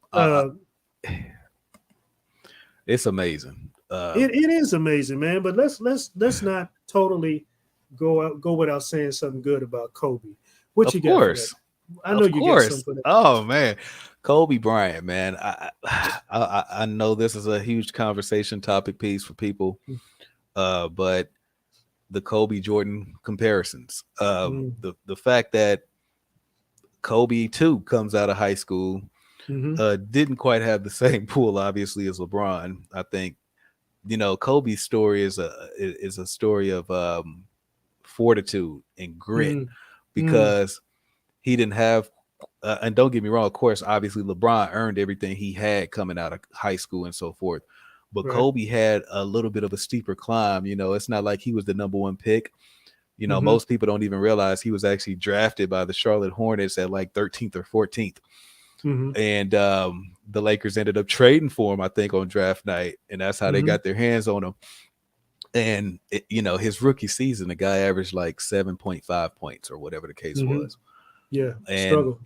it's amazing. It is amazing, man. But let's not totally go without saying something good about Kobe. What Of you got? course. For that? I know Of you got course. something for that. Oh man, Kobe Bryant, man. I know this is a huge conversation topic piece for people, but the Kobe Jordan comparisons, the fact that Kobe too comes out of high school, didn't quite have the same pool, obviously, as LeBron. I think Kobe's story is a story of fortitude and grit because he didn't have. And don't get me wrong, of course, obviously LeBron earned everything he had coming out of high school and so forth. But Right. Kobe had a little bit of a steeper climb. It's not like he was the number one pick. Most people don't even realize he was actually drafted by the Charlotte Hornets at like 13th or 14th. And the Lakers ended up trading for him, I think, on draft night. And that's how they got their hands on him. And, his rookie season, the guy averaged like 7.5 points or whatever the case was. Yeah, And struggle.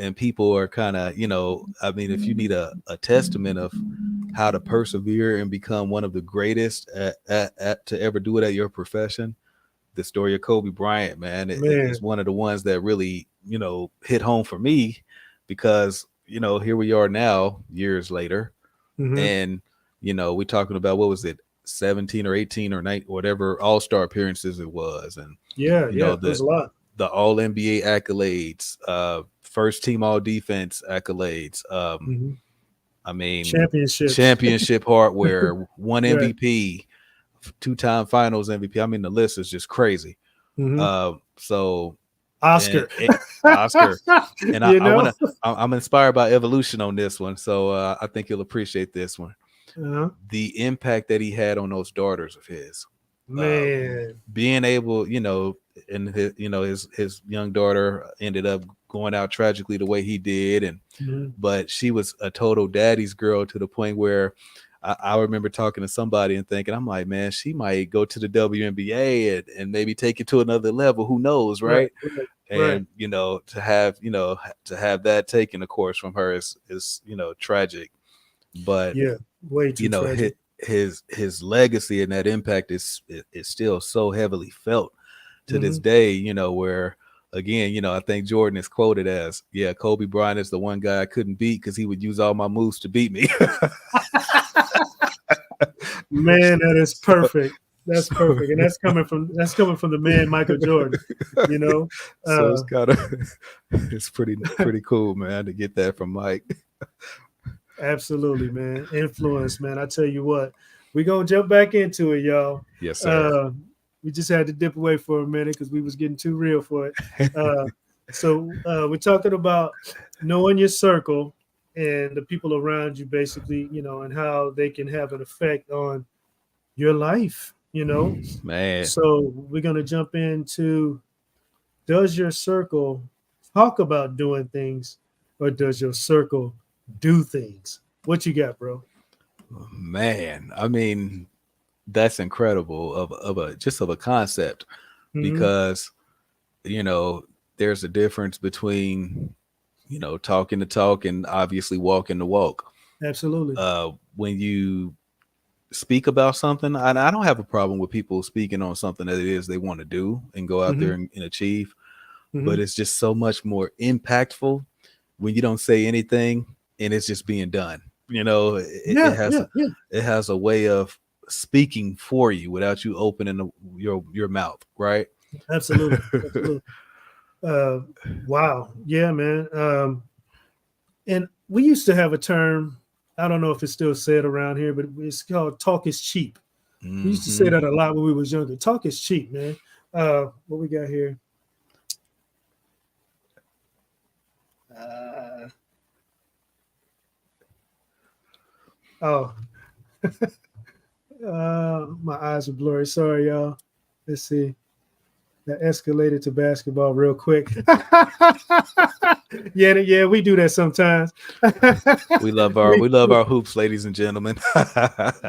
and people are kind of, I mean, if you need a testament of how to persevere and become one of the greatest to ever do it at your profession, the story of Kobe Bryant, man, is one of the ones that really, hit home for me because, here we are now, years later, and, we're talking about, what was it, 17 or 18 or 19, whatever All-Star appearances it was. And, there's a lot. The All NBA accolades, first team All Defense accolades. I mean, championship hardware, one MVP, 2-time Finals MVP. I mean, the list is just crazy. So Oscar, Oscar, and I'm inspired by evolution on this one. So I think you'll appreciate this one. The impact that he had on those daughters of his, man, being able, and his young daughter ended up going out tragically the way he did, and but she was a total daddy's girl to the point where I remember talking to somebody and thinking, I'm like, man, she might go to the WNBA and maybe take it to another level. Who knows, right? And to have that taken, of course, from her is tragic. But way too tragic. his legacy and that impact is still so heavily felt to this day, where again, I think Jordan is quoted as, Kobe Bryant is the one guy I couldn't beat because he would use all my moves to beat me. Man, that is perfect. That's perfect. And that's coming from the man Michael Jordan, So it's kind of it's pretty cool, man, to get that from Mike. Absolutely, man. Influence, man. I tell you what, we're gonna jump back into it, y'all. Yes, sir. We just had to dip away for a minute because we was getting too real for it. So we're talking about knowing your circle and the people around you, basically, and how they can have an effect on your life, Man. So we're gonna jump into, does your circle talk about doing things, or does your circle do things? What you got, bro? Man, I mean, that's incredible of a concept, because there's a difference between talking the talk and obviously walking the walk. Absolutely. When you speak about something, I don't have a problem with people speaking on something that it is they want to do and go out Mhm. there and achieve, Mhm. but it's just so much more impactful when you don't say anything and it's just being done. Yeah, It has a way of speaking for you without you opening your mouth, right? absolutely. Wow. Yeah, man. And we used to have a term. I don't know if it's still said around here, but it's called "talk is cheap." We used to say Mhm. that a lot when we was younger. Talk is cheap, man. What we got here? Oh, my eyes are blurry. Sorry, y'all. Let's see. That escalated to basketball real quick. yeah, we do that sometimes. We love We- our hoops, ladies and gentlemen.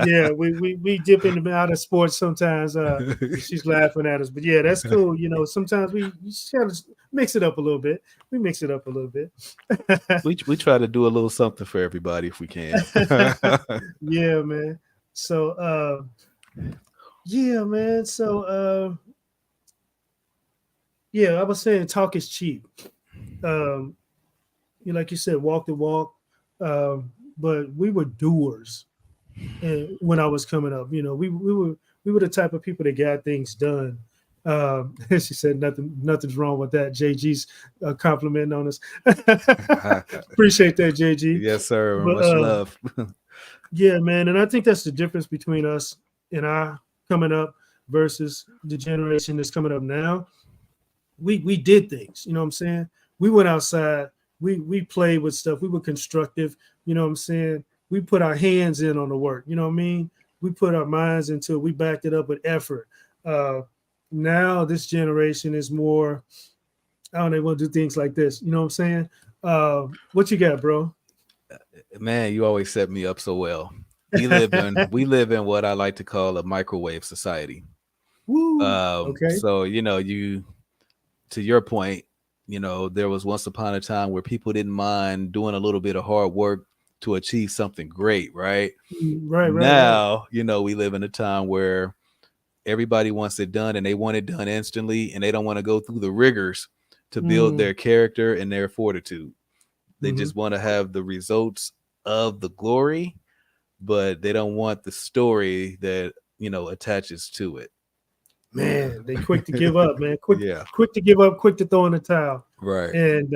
yeah, we dip in and out of sports sometimes. She's laughing at us, but yeah, that's cool. Sometimes we just gotta mix it up a little bit. We mix it up a little bit. we try to do a little something for everybody if we can. Yeah, man. So, yeah, man. So, yeah, I was saying talk is cheap. Um, like you said, walk the walk. But we were doers, and when I was coming up, we were the type of people that got things done. She said nothing's wrong with that. JG's complimenting on us. Appreciate that, JG. Yes, sir. But Much love. yeah, man, and I think that's the difference between us and our coming up versus the generation that's coming up now. We did things, you know what I'm saying? We went outside, we played with stuff, we were constructive, you know what I'm saying? We put our hands in on the work, you know what I mean? We put our minds into it, we backed it up with effort. Uh Now this generation is more, I don't know, they want to do things like this, you know what I'm saying? What you got, bro? Man, you always set me up so well. We live in what I like to call a microwave society. Woo. Okay. So you to your point, there was once upon a time where people didn't mind doing a little bit of hard work to achieve something great, right? Right. Now, we live in a time where everybody wants it done and they want it done instantly and they don't want to go through the rigors to build their character and their fortitude. They just want to have the results of the glory, but they don't want the story that, attaches to it. Man, they quick to give up, man. Yeah. Quick to give up, quick to throw in the towel. Right. And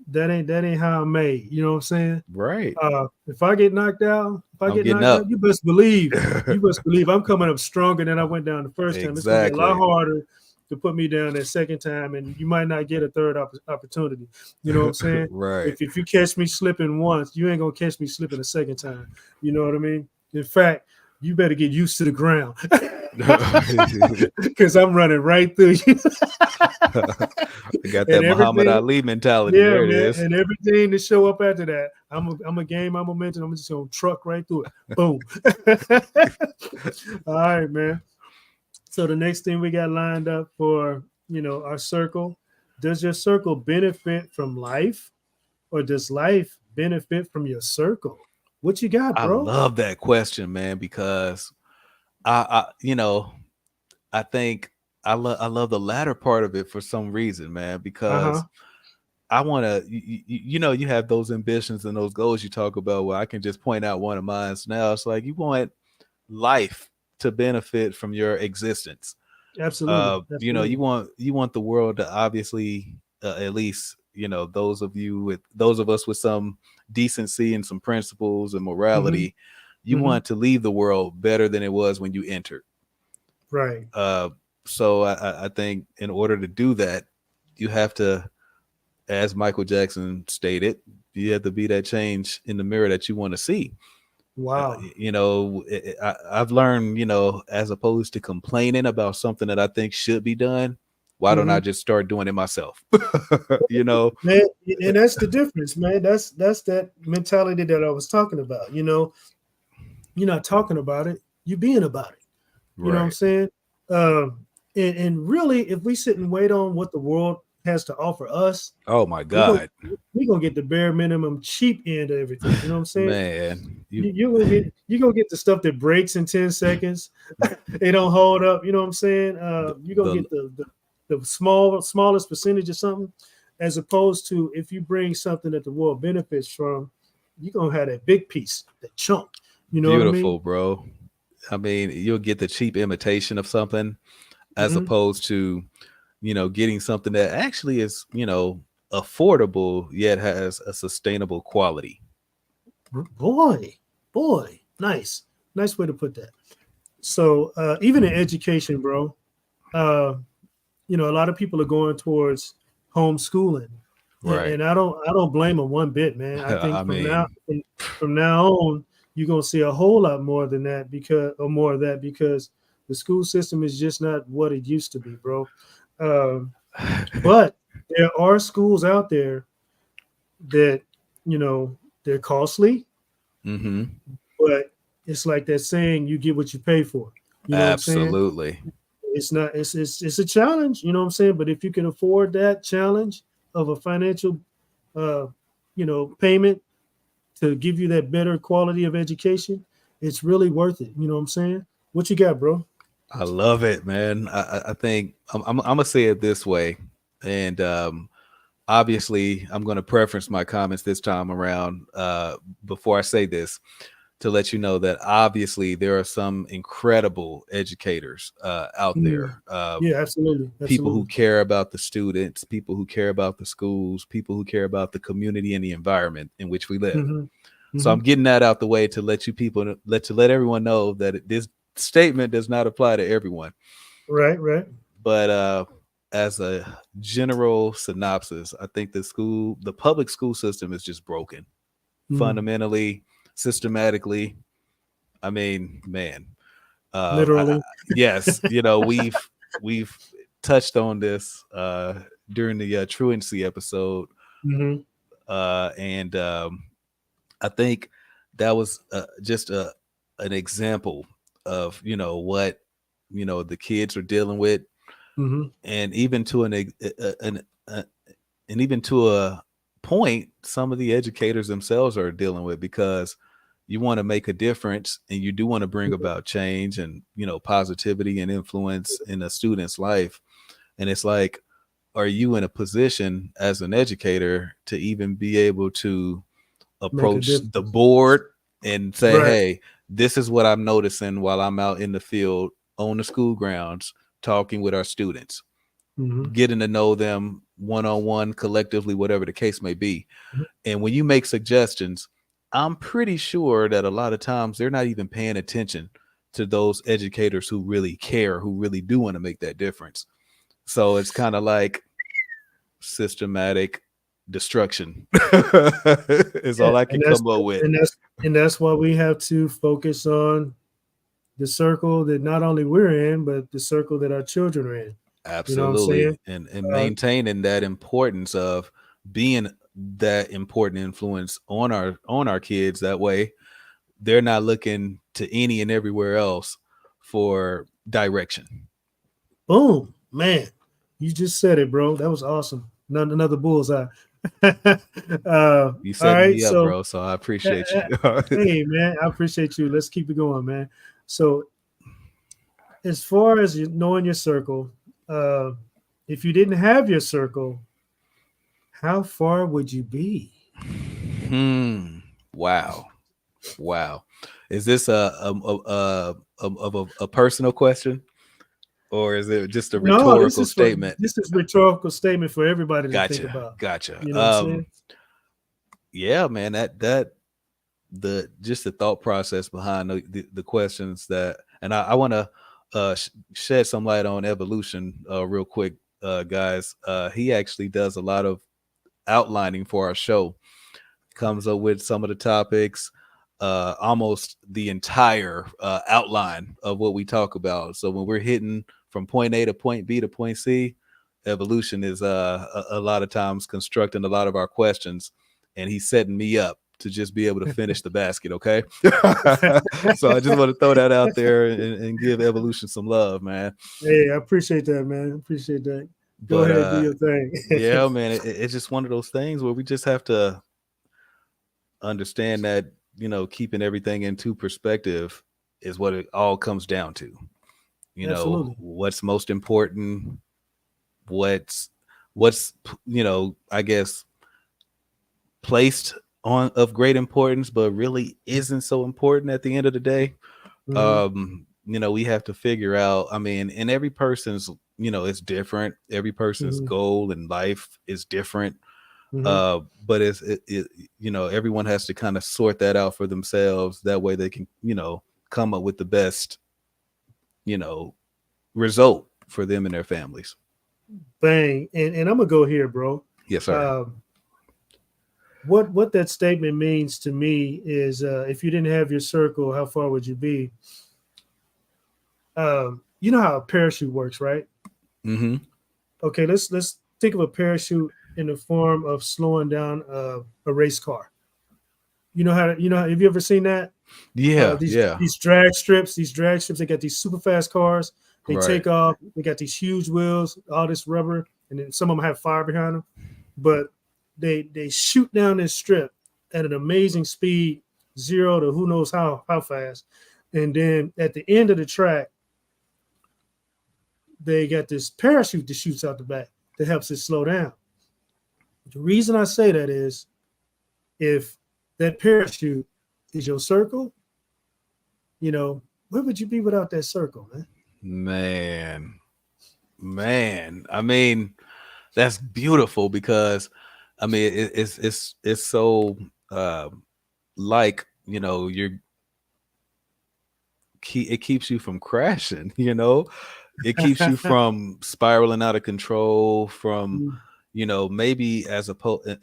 that ain't how I'm made. You know what I'm saying? Right. If I get knocked out, you best believe I'm coming up stronger than I went down the first time. It's gonna be a lot harder to put me down that second time, and you might not get a third opportunity. You know what I'm saying? Right. If you catch me slipping once, you ain't gonna catch me slipping a second time. You know what I mean? In fact, you better get used to the ground because I'm running right through you. I got that Muhammad Ali mentality. Yeah, there it man, is. and everything to show up after that. I'm a game, I'm momentum. I'm just gonna truck right through it. Boom. All right, man. So the next thing we got lined up for our circle. Does your circle benefit from life, or does life benefit from your circle? What you got, bro? I love that question, man, because I think I love the latter part of it for some reason, man, because I want to, you have those ambitions and those goals you talk about where I can just point out one of mine. Now it's like you want life to benefit from your existence. Absolutely. You want the world to obviously, at least, those of us with some decency and some principles and morality, you want to leave the world better than it was when you entered. Right. So I think in order to do that, you have to, as Michael Jackson stated, you have to be that change in the mirror that you want to see. Wow. I've learned, as opposed to complaining about something that I think should be done, why don't I just start doing it myself? Man, and that's the difference, man. That's that mentality that I was talking about. You're not talking about it, you're being about it. You know what I'm saying? And really, if we sit and wait on what the world has to offer us, Oh my we're gonna, God, we gonna get the bare minimum cheap end of everything. You know what I'm saying? man, You're gonna get the stuff that breaks in 10 seconds. They don't hold up. You know what I'm saying? You're gonna the get the smallest percentage of something, as opposed to if you bring something that the world benefits from, you're gonna have that big piece, that chunk. You know beautiful, what bro. I mean, you'll get the cheap imitation of something I as mean? opposed to, getting something that actually is, affordable yet has a sustainable quality. Boy, nice way to put that. So even in education, bro, uh, a lot of people are going towards homeschooling, Right. and I don't blame them one bit, man. I I think mean, from now on, you're gonna see a whole lot more than that more of that because the school system is just not what it used to be, bro. But there are schools out there that they're costly, hmm but it's like that saying, you get what you pay for. You know what I'm saying? absolutely. It's not it's a challenge, you know what I'm saying? But if you can afford that challenge of a financial payment to give you that better quality of education, it's really worth it. You know what I'm saying? What you got, bro? I love it, man. I think I'm gonna say it this way, and obviously I'm gonna preference my comments this time around. Before I say this, to let you know that obviously there are some incredible educators out Mm, there. yeah, absolutely. People who Absolutely. care about the students, people who care about the schools, people who care about the community and the environment in which we live. Hmm. So Hmm. I'm getting that out the way to let everyone know that this statement does not apply to everyone. Right. But as a general synopsis, I think the public school system is just broken Mm, fundamentally, systematically. I mean, man, literally. yes, we've touched on this during the truancy episode, Hmm. and I think that was just an example of what the kids are dealing with, Hmm. and even to and even to a point, some of the educators themselves are dealing with, because you want to make a difference and you do want to bring about change and positivity and influence in a student's life, and it's like, are you in a position as an educator to even be able to Make a approach the difference. board and say, Right. hey, this is what I'm noticing while I'm out in the field on the school grounds talking with our students, Hmm. getting to know them one-on-one, collectively, whatever the case may be. And when you make suggestions, I'm pretty sure that a lot of times they're not even paying attention to those educators who really care, who really do want to make that difference. So it's kind of like systematic destruction is Yeah, all I can come up with. and that's why we have to focus on the circle that not only we're in, but the circle that our children are in. You know what I'm saying? Absolutely. And Uh, maintaining that importance of being that important influence on our kids. That way they're not looking to any and everywhere else for direction. Boom, man. You just said it, bro. That was awesome. Another bullseye. All You setting right. me up, So, bro. So I uh, appreciate uh, you. hey, man, I appreciate you. Let's keep it going, man. So, as far as knowing your circle, uh, if you didn't have your circle, how far would you be? Wow. Wow. Is this a personal question, or is it just a No, rhetorical statement? this is rhetorical statement for everybody to think Gotcha. about. Gotcha. You know what I'm saying? Yeah, man, that the just the thought process behind the questions that, and I want to shed some light on evolution real quick, guys. He actually does a lot of outlining for our show, comes up with some of the topics, almost the entire outline of what we talk about. So when we're hitting from point A to point B to point C, evolution is a lot of times constructing a lot of our questions, and he's setting me up to just be able to finish the basket. Okay. So I just want to throw that out there and give evolution some love, man. Hey, I appreciate that, man. Appreciate that. Go But ahead and do your thing. yeah, man, it's just one of those things where we just have to understand that, keeping everything into perspective is what it all comes down to. Absolutely. What's most important, what's I guess placed on of great importance, but really isn't so important at the end of the day. Mhm. We have to figure out, I mean, and every person's, it's different. Every person's Mhm. goal in life is different. Mhm. But everyone has to kind of sort that out for themselves. That way they can, come up with the best, you know, result for them and their families. Bang. And I'm gonna go here, bro. Yes, sir. Um, what that statement means to me is, if you didn't have your circle, how far would you be? You know how a parachute works, right? Mm-hmm. Okay, let's think of a parachute in the form of slowing down a race car. Have you ever seen that? Yeah, These yeah. these drag strips, they got these super fast cars. They Right. take off. They got these huge wheels, all this rubber, and then some of them have fire behind them. But they shoot down this strip at an amazing speed, 0 to who knows how fast. And then at the end of the track, they got this parachute that shoots out the back that helps it slow down. The reason I say that is, if that parachute is your circle, where would you be without that circle, man? Man, man. I mean, that's beautiful because I mean it's so uh like, it keeps you from crashing, it keeps you from spiraling out of control, from Mm, maybe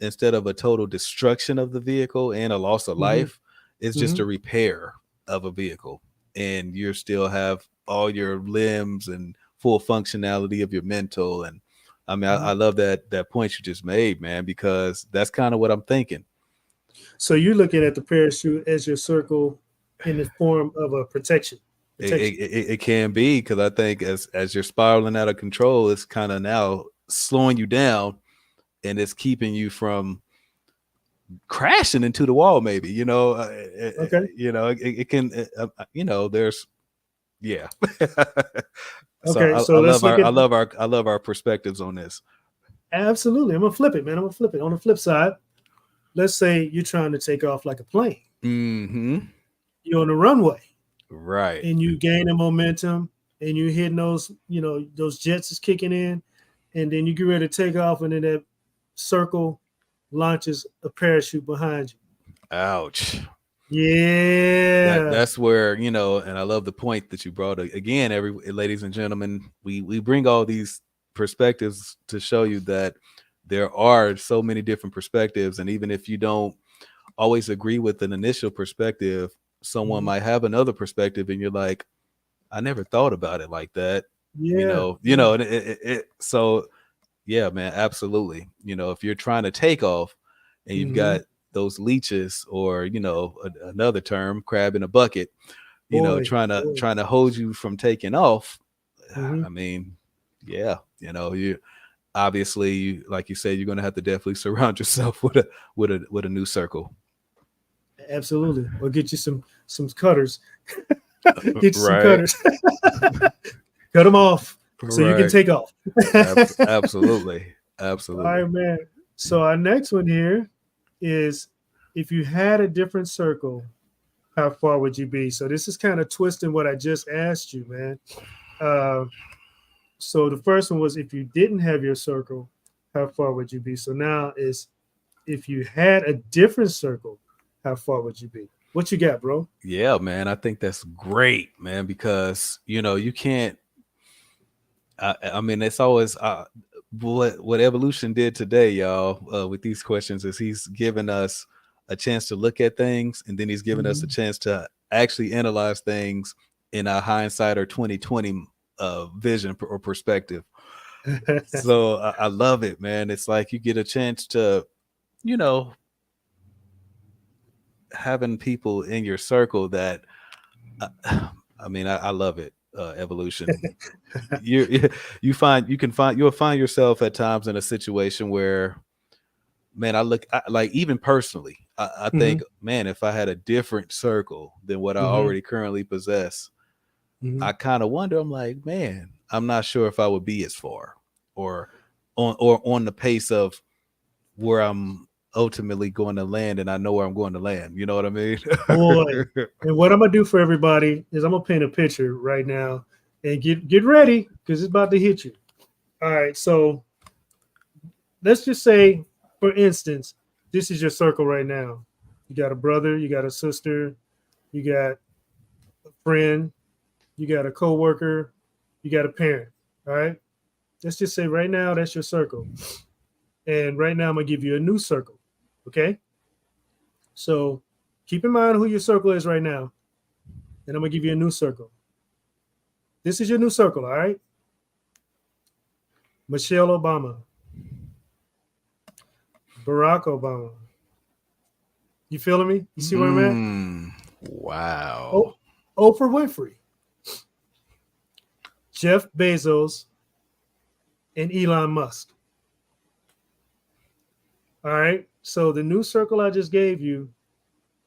instead of a total destruction of the vehicle and a loss of mhm, life, it's just a mhm, repair of a vehicle, and you still have all your limbs and full functionality of your mental. And I mean, I mhm. love that point you just made, man, because that's kind of what I'm thinking. So you're looking at the parachute as your circle in the form of a protection. It it, Protection. it can be, because I think as you're spiraling out of control, it's kind of now slowing you down, and it's keeping you from crashing into the wall. Maybe Okay. it can. There's yeah. So Okay. So let's look at I love our perspectives on this. absolutely. I'm gonna flip it, man. I'm gonna flip it. On the flip side, let's say you're trying to take off like a plane. Mm-hmm. You're on the runway Right. and you gaining momentum and you're hitting those jets is kicking in, and then you get ready to take off, and then that circle launches a parachute behind Ouch. you. That Yeah. that's where, and I love the point that you brought again. Every ladies and gentlemen, we bring all these perspectives to show you that there are so many different perspectives, and even if you don't always agree with an initial perspective, someone Mhm. might have another perspective, and you're like, I never thought about it like that. Yeah. Yeah. And so yeah, man, absolutely. If you're trying to take off and you've Hmm. got those leeches, or another term, crab in a bucket, Boy. trying to hold you from taking off. Hmm. I mean, yeah, you obviously, like you said, you're going to have to definitely surround yourself with a new circle. Absolutely. Or get you some cutters. Get you some Right. cutters. Cut them off so you can Right. take off. Absolutely. All Absolutely. right, man. So our next one here is, if you had a different circle, how far would you be? So this is kind of twisting what I just asked you, man. Uh, so the first one was, if you didn't have your circle, how far would you be? So now is, if you had a different circle, how far would you be? What you got, bro? Yeah, man. I think that's great, man, because you can't. I mean, it's always what evolution did today, y'all, with these questions, is he's given us a chance to look at things, and then he's given us a Mhm. chance to actually analyze things in our hindsight or 2020 vision or perspective. So I love it, man. It's like you get a chance to, you know, having people in your circle that, I mean, I love it. evolution. You'll find yourself at times in a situation where, man, like even personally, I think, man, if I had a different circle than what I already currently possess, I kind of wonder, I'm like, man, I'm not sure if I would be as far or on the pace of where I'm ultimately going to land, and I know where I'm going to land. You know what I mean? Boy. And what I'm gonna do for everybody is I'm gonna paint a picture right now and get ready because it's about to hit you. All right, so let's just say, for instance, this is your circle right now. You got a brother, you got a sister, you got a friend, you got a coworker, you got a parent. All right. Let's just say right now that's your circle. And right now I'm gonna give you a new circle. Okay. So keep in mind who your circle is right now. And I'm gonna give you a new circle. This is your new circle, all right? Michelle Obama, Barack Obama. You feeling me? You see where I'm at? Wow. Oprah Winfrey, Jeff Bezos, and Elon Musk. All right. So the new circle I just gave you,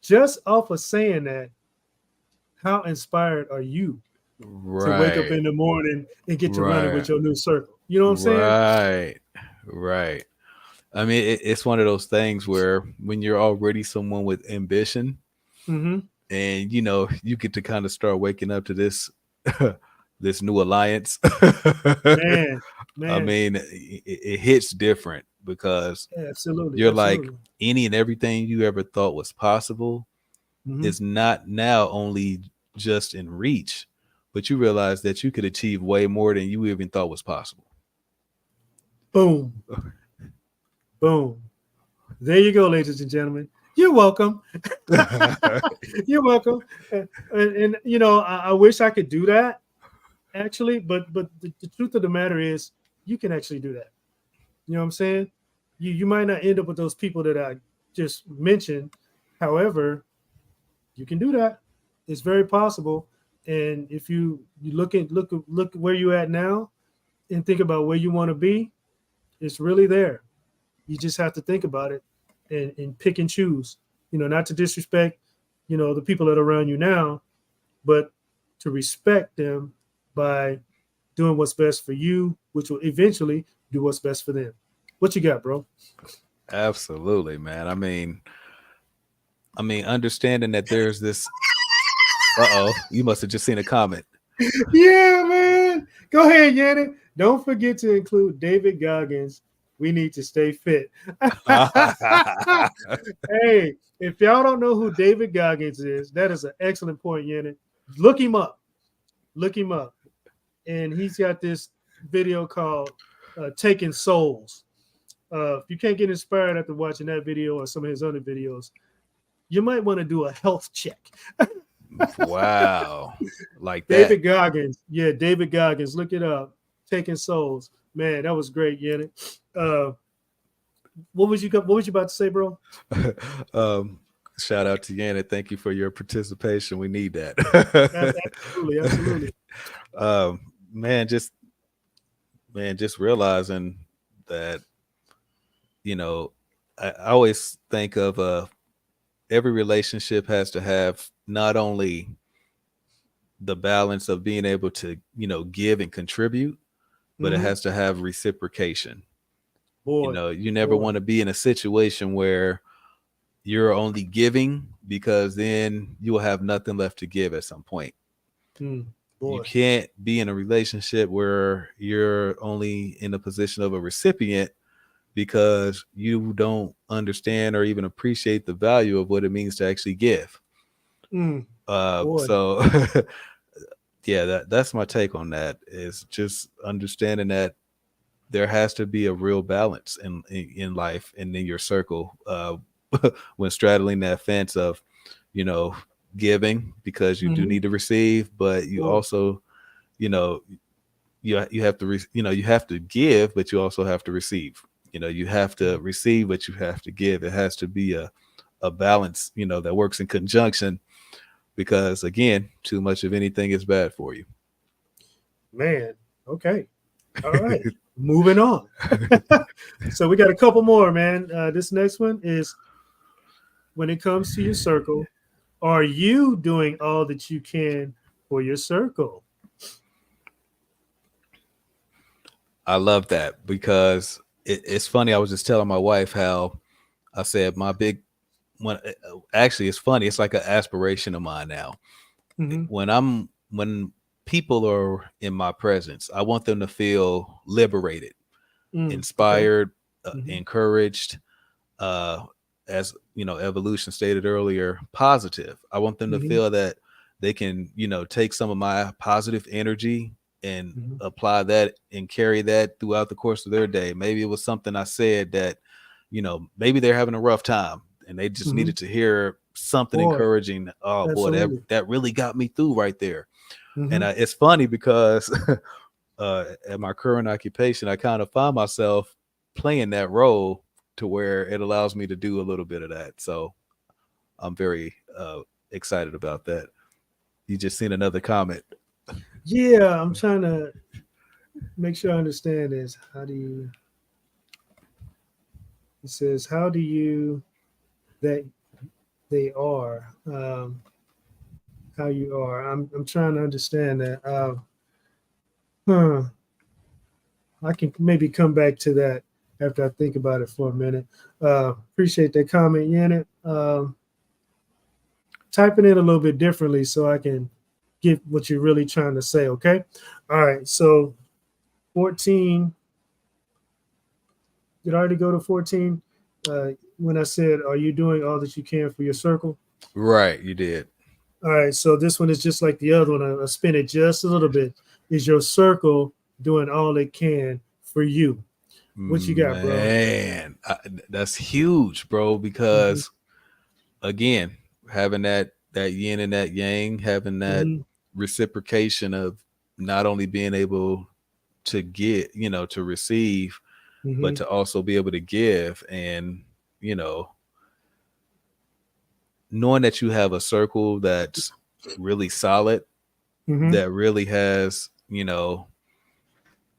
just off of saying that, how inspired are you to wake up in the morning and get to running with your new circle? You know what I'm saying? Right. I mean, it's one of those things where when you're already someone with ambition, and you get to kind of start waking up to this this new alliance. Man. I mean, it hits different because absolutely. You're like any and everything you ever thought was possible is not now only just in reach, but you realize that you could achieve way more than you even thought was possible. Boom. Boom. There you go, ladies and gentlemen. You're welcome. You're welcome. And I wish I could do that, actually, but the truth of the matter is you can actually do that. You know what I'm saying? You might not end up with those people that I just mentioned. However, you can do that. It's very possible. And if you look where you're at now and think about where you want to be, it's really there. You just have to think about it and pick and choose. Not to disrespect, the people that are around you now, but to respect them by doing what's best for you, which will eventually do what's best for them. What you got, bro? Absolutely, man. I mean, understanding that there's this. You must have just seen a comment. Yeah, man. Go ahead, Yannick. Don't forget to include David Goggins. We need to stay fit. Hey, if y'all don't know who David Goggins is, that is an excellent point, Yannick. Look him up. And he's got this video called Taking Souls. If you can't get inspired after watching that video or some of his other videos, you might want to do a health check. Wow. Like David Goggins. Yeah, David Goggins. Look it up. Taking Souls. Man, that was great, Yannick. What was you about to say, bro? Shout out to Yannick. Thank you for your participation. We need that. Absolutely. Just realizing that, I always think of every relationship has to have not only the balance of being able to, give and contribute, but it has to have reciprocation. Boy, you never want to be in a situation where you're only giving, because then you will have nothing left to give at some point. You can't be in a relationship where you're only in the position of a recipient, because you don't understand or even appreciate the value of what it means to actually give. So yeah, that's my take on that, is just understanding that there has to be a real balance in life and in your circle, when straddling that fence of, giving, because you do need to receive, but you also, you have to, you have to give, but you also have to receive. You have to receive, but you have to give. It has to be a balance, that works in conjunction, because again, too much of anything is bad for you. Man, okay. All right. Moving on. So we got a couple more, man. This next one is, when it comes to your circle, are you doing all that you can for your circle? I love that because it's funny. I was just telling my wife how I said my big one. Actually, it's funny. It's like an aspiration of mine now. Mhm. When people are in my presence, I want them to feel liberated, Okay. inspired, Mhm. encouraged. As you know, evolution stated earlier, positive. I want them to Mhm. feel that they can, take some of my positive energy and Mhm. apply that and carry that throughout the course of their day. Maybe it was something I said that, maybe they're having a rough time and they just Mhm. needed to hear something Boy, encouraging. Oh boy, that absolutely. that really got me through right there. And Mhm. it's funny because at my current occupation, I kind of find myself playing that role to where it allows me to do a little bit of that. So I'm very excited about that. You just seen another comment. Yeah, I'm trying to make sure I understand this. How do you? It says, how do you that they are, how you are. I'm trying to understand that. Huh. I can maybe come back to that after I think about it for a minute. Appreciate that comment, Janet. Typing it a little bit differently so I can get what you're really trying to say. Okay. All right. So 14. Did I already go to 14? When I said, are you doing all that you can for your circle? Right, you did. All right, so this one is just like the other one. I spin it just a little bit. Is your circle doing all it can for you? What you got, bro? Man, that's huge, bro. Mm-hmm. Because again, having that yin and that yang, having that Mm-hmm. reciprocation of not only being able to get, to receive, but Mm-hmm. to also be able to give, and you know knowing that you have a circle that's really solid, Mm-hmm. that really has,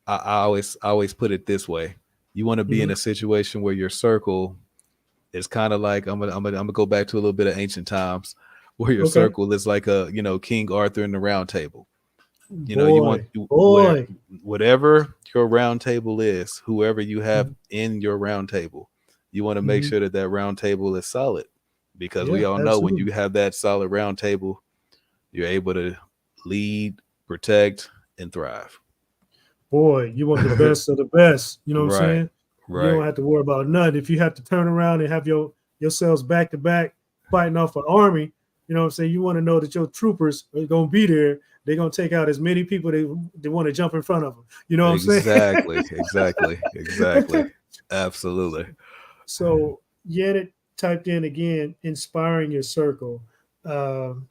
I always put it this way: you want to be in Mm-hmm. a situation where your circle is kind of like, I'm gonna go back to a little bit of ancient times, where your Okay. circle is like a, King Arthur in the Round Table. You want Boy, where boy. whatever your round table is, whoever you have Mm-hmm. in your round table, you want to make Mm-hmm. sure that that round table is solid, because we Yeah, all know when absolutely. you have that solid round table, you're able to lead, protect, and thrive. Boy, you want the best of the best. You know what I'm Right, saying? You don't right. have to worry about nothing. If you have to turn around and have yourselves back to back fighting off an army, you know what I'm saying? You want to know that your troopers are gonna be there. They're gonna take out as many people they want to jump in front of them. You know what I'm saying? Exactly, exactly, exactly. Absolutely. So Janet typed in again, inspiring your circle. Um,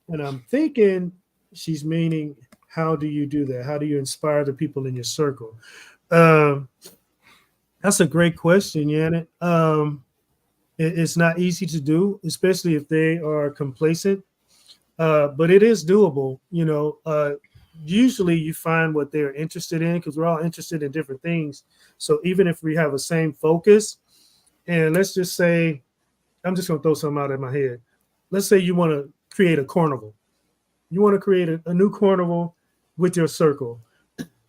and I'm thinking she's meaning, how do you do that? How do you inspire the people in your circle? Um, that's a great question, Janet. It's not easy to do, especially if they are complacent, but it is doable. Usually you find what they're interested in, because we're all interested in different things. So even if we have a same focus, and let's just say, I'm just going to throw something out in my head. Let's say you want to create a carnival. You want to create a new carnival with your circle.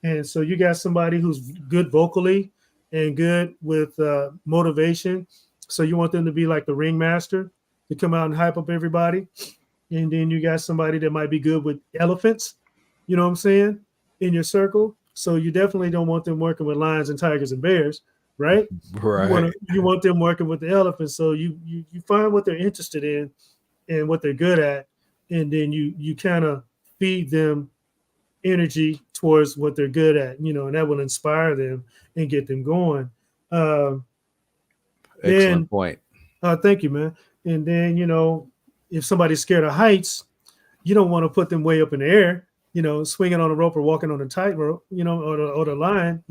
And so you got somebody who's good vocally and good with motivation. So you want them to be like the ringmaster to come out and hype up everybody. And then you got somebody that might be good with elephants, you know what I'm saying, in your circle. So you definitely don't want them working with lions and tigers and bears, right? Right. You want them working with the elephants. So you find what they're interested in and what they're good at, and then you kind of feed them energy towards what they're good at, and that will inspire them and get them going. Um, Excellent then, point. thank you, man. And then, if somebody's scared of heights, you don't want to put them way up in the air, swinging on a rope or walking on a tightrope, or the line,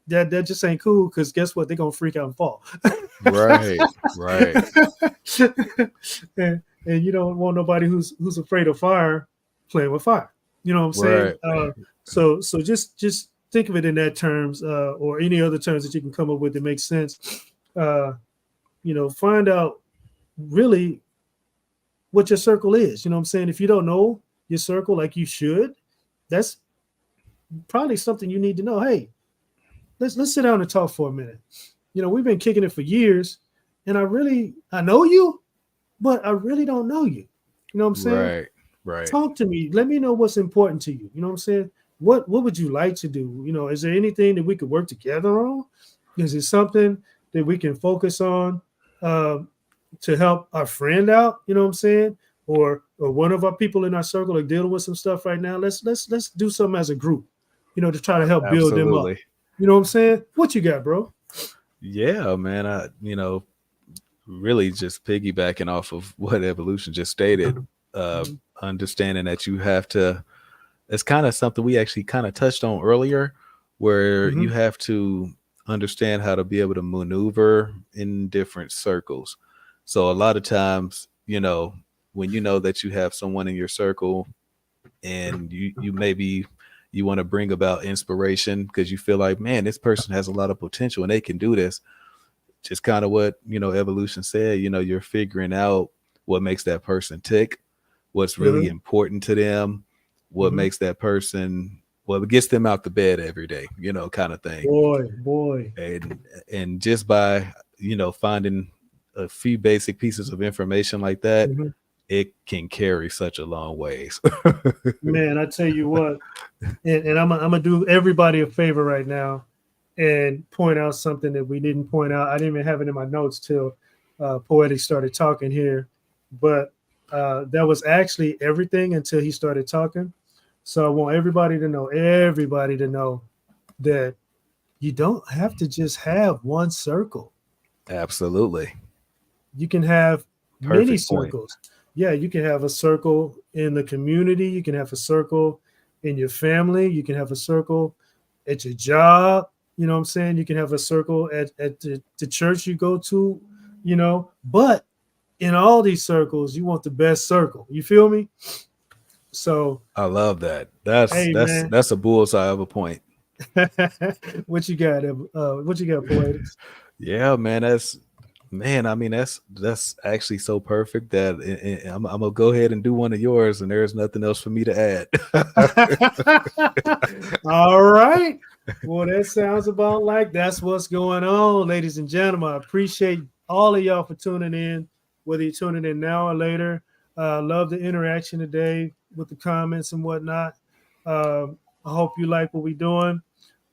that just ain't cool, because guess what? They're gonna freak out and fall. Right, right. and, and you don't want nobody who's afraid of fire playing with fire. You know what I'm saying? Right. So just think of it in that terms, or any other terms that you can come up with that makes sense. Find out really what your circle is. You know what I'm saying? If you don't know your circle like you should, that's probably something you need to know. Hey, let's sit down and talk for a minute. We've been kicking it for years, and I know you, but I really don't know you. You know what I'm saying? Right. Talk to me. Let me know what's important to you. You know what I'm saying? What would you like to do? Is there anything that we could work together on? Is it something that we can focus on to help our friend out? You know what I'm saying? Or one of our people in our circle are dealing with some stuff right now. Let's do something as a group, to try to help build them up. Absolutely. You know what I'm saying? What you got, bro? Yeah, man. Really just piggybacking off of what Evolution just stated, understanding that you have to, it's kind of something we actually kind of touched on earlier, where you have to understand how to be able to maneuver in different circles. So a lot of times, when you know that you have someone in your circle and you maybe you want to bring about inspiration because you feel like, man, this person has a lot of potential and they can do this. Just kind of what, Evolution said, you're figuring out what makes that person tick, what's really important to them, what makes that person, what gets them out the bed every day, kind of thing. Boy. And just by, finding a few basic pieces of information like that, it can carry such a long ways. Man, I tell you what, and I'm gonna do everybody a favor right now and point out something that we didn't point out. I didn't even have it in my notes till Poetic started talking here, but that was actually everything until he started talking. So I want everybody to know that you don't have to just have one circle. Absolutely. You can have many Perfect point. circles. Yeah, you can have a circle in the community. You can have a circle in your family. You can have a circle at your job. You know what I'm saying? You can have a circle at the church you go to, but in all these circles, you want the best circle. You feel me? So I love that. That's man. that's a bullseye of a point. What you got? What you got, Poetics? Yeah, man. That's actually so perfect that I'm gonna go ahead and do one of yours, and there's nothing else for me to add. All right. Well, that sounds about like that's what's going on, ladies and gentlemen. I appreciate all of y'all for tuning in, whether you're tuning in now or later. Love the interaction today with the comments and whatnot. I hope you like what we're doing.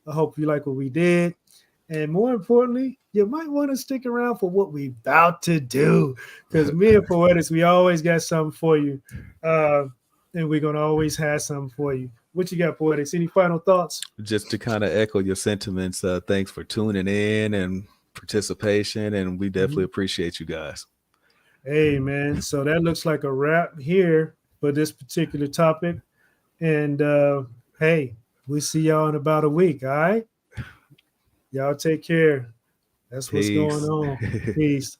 I hope you like what we did. And more importantly, you might want to stick around for what we about to do. Because me and Poetics, we always got something for you. And we're going to always have something for you. What you got, Poetics? Any final thoughts? Just to kind of echo your sentiments, thanks for tuning in and participation. And we definitely appreciate you guys. Hey, man. So that looks like a wrap here for this particular topic. And hey, we'll see y'all in about a week. All right. Y'all take care. That's what's going on. Peace.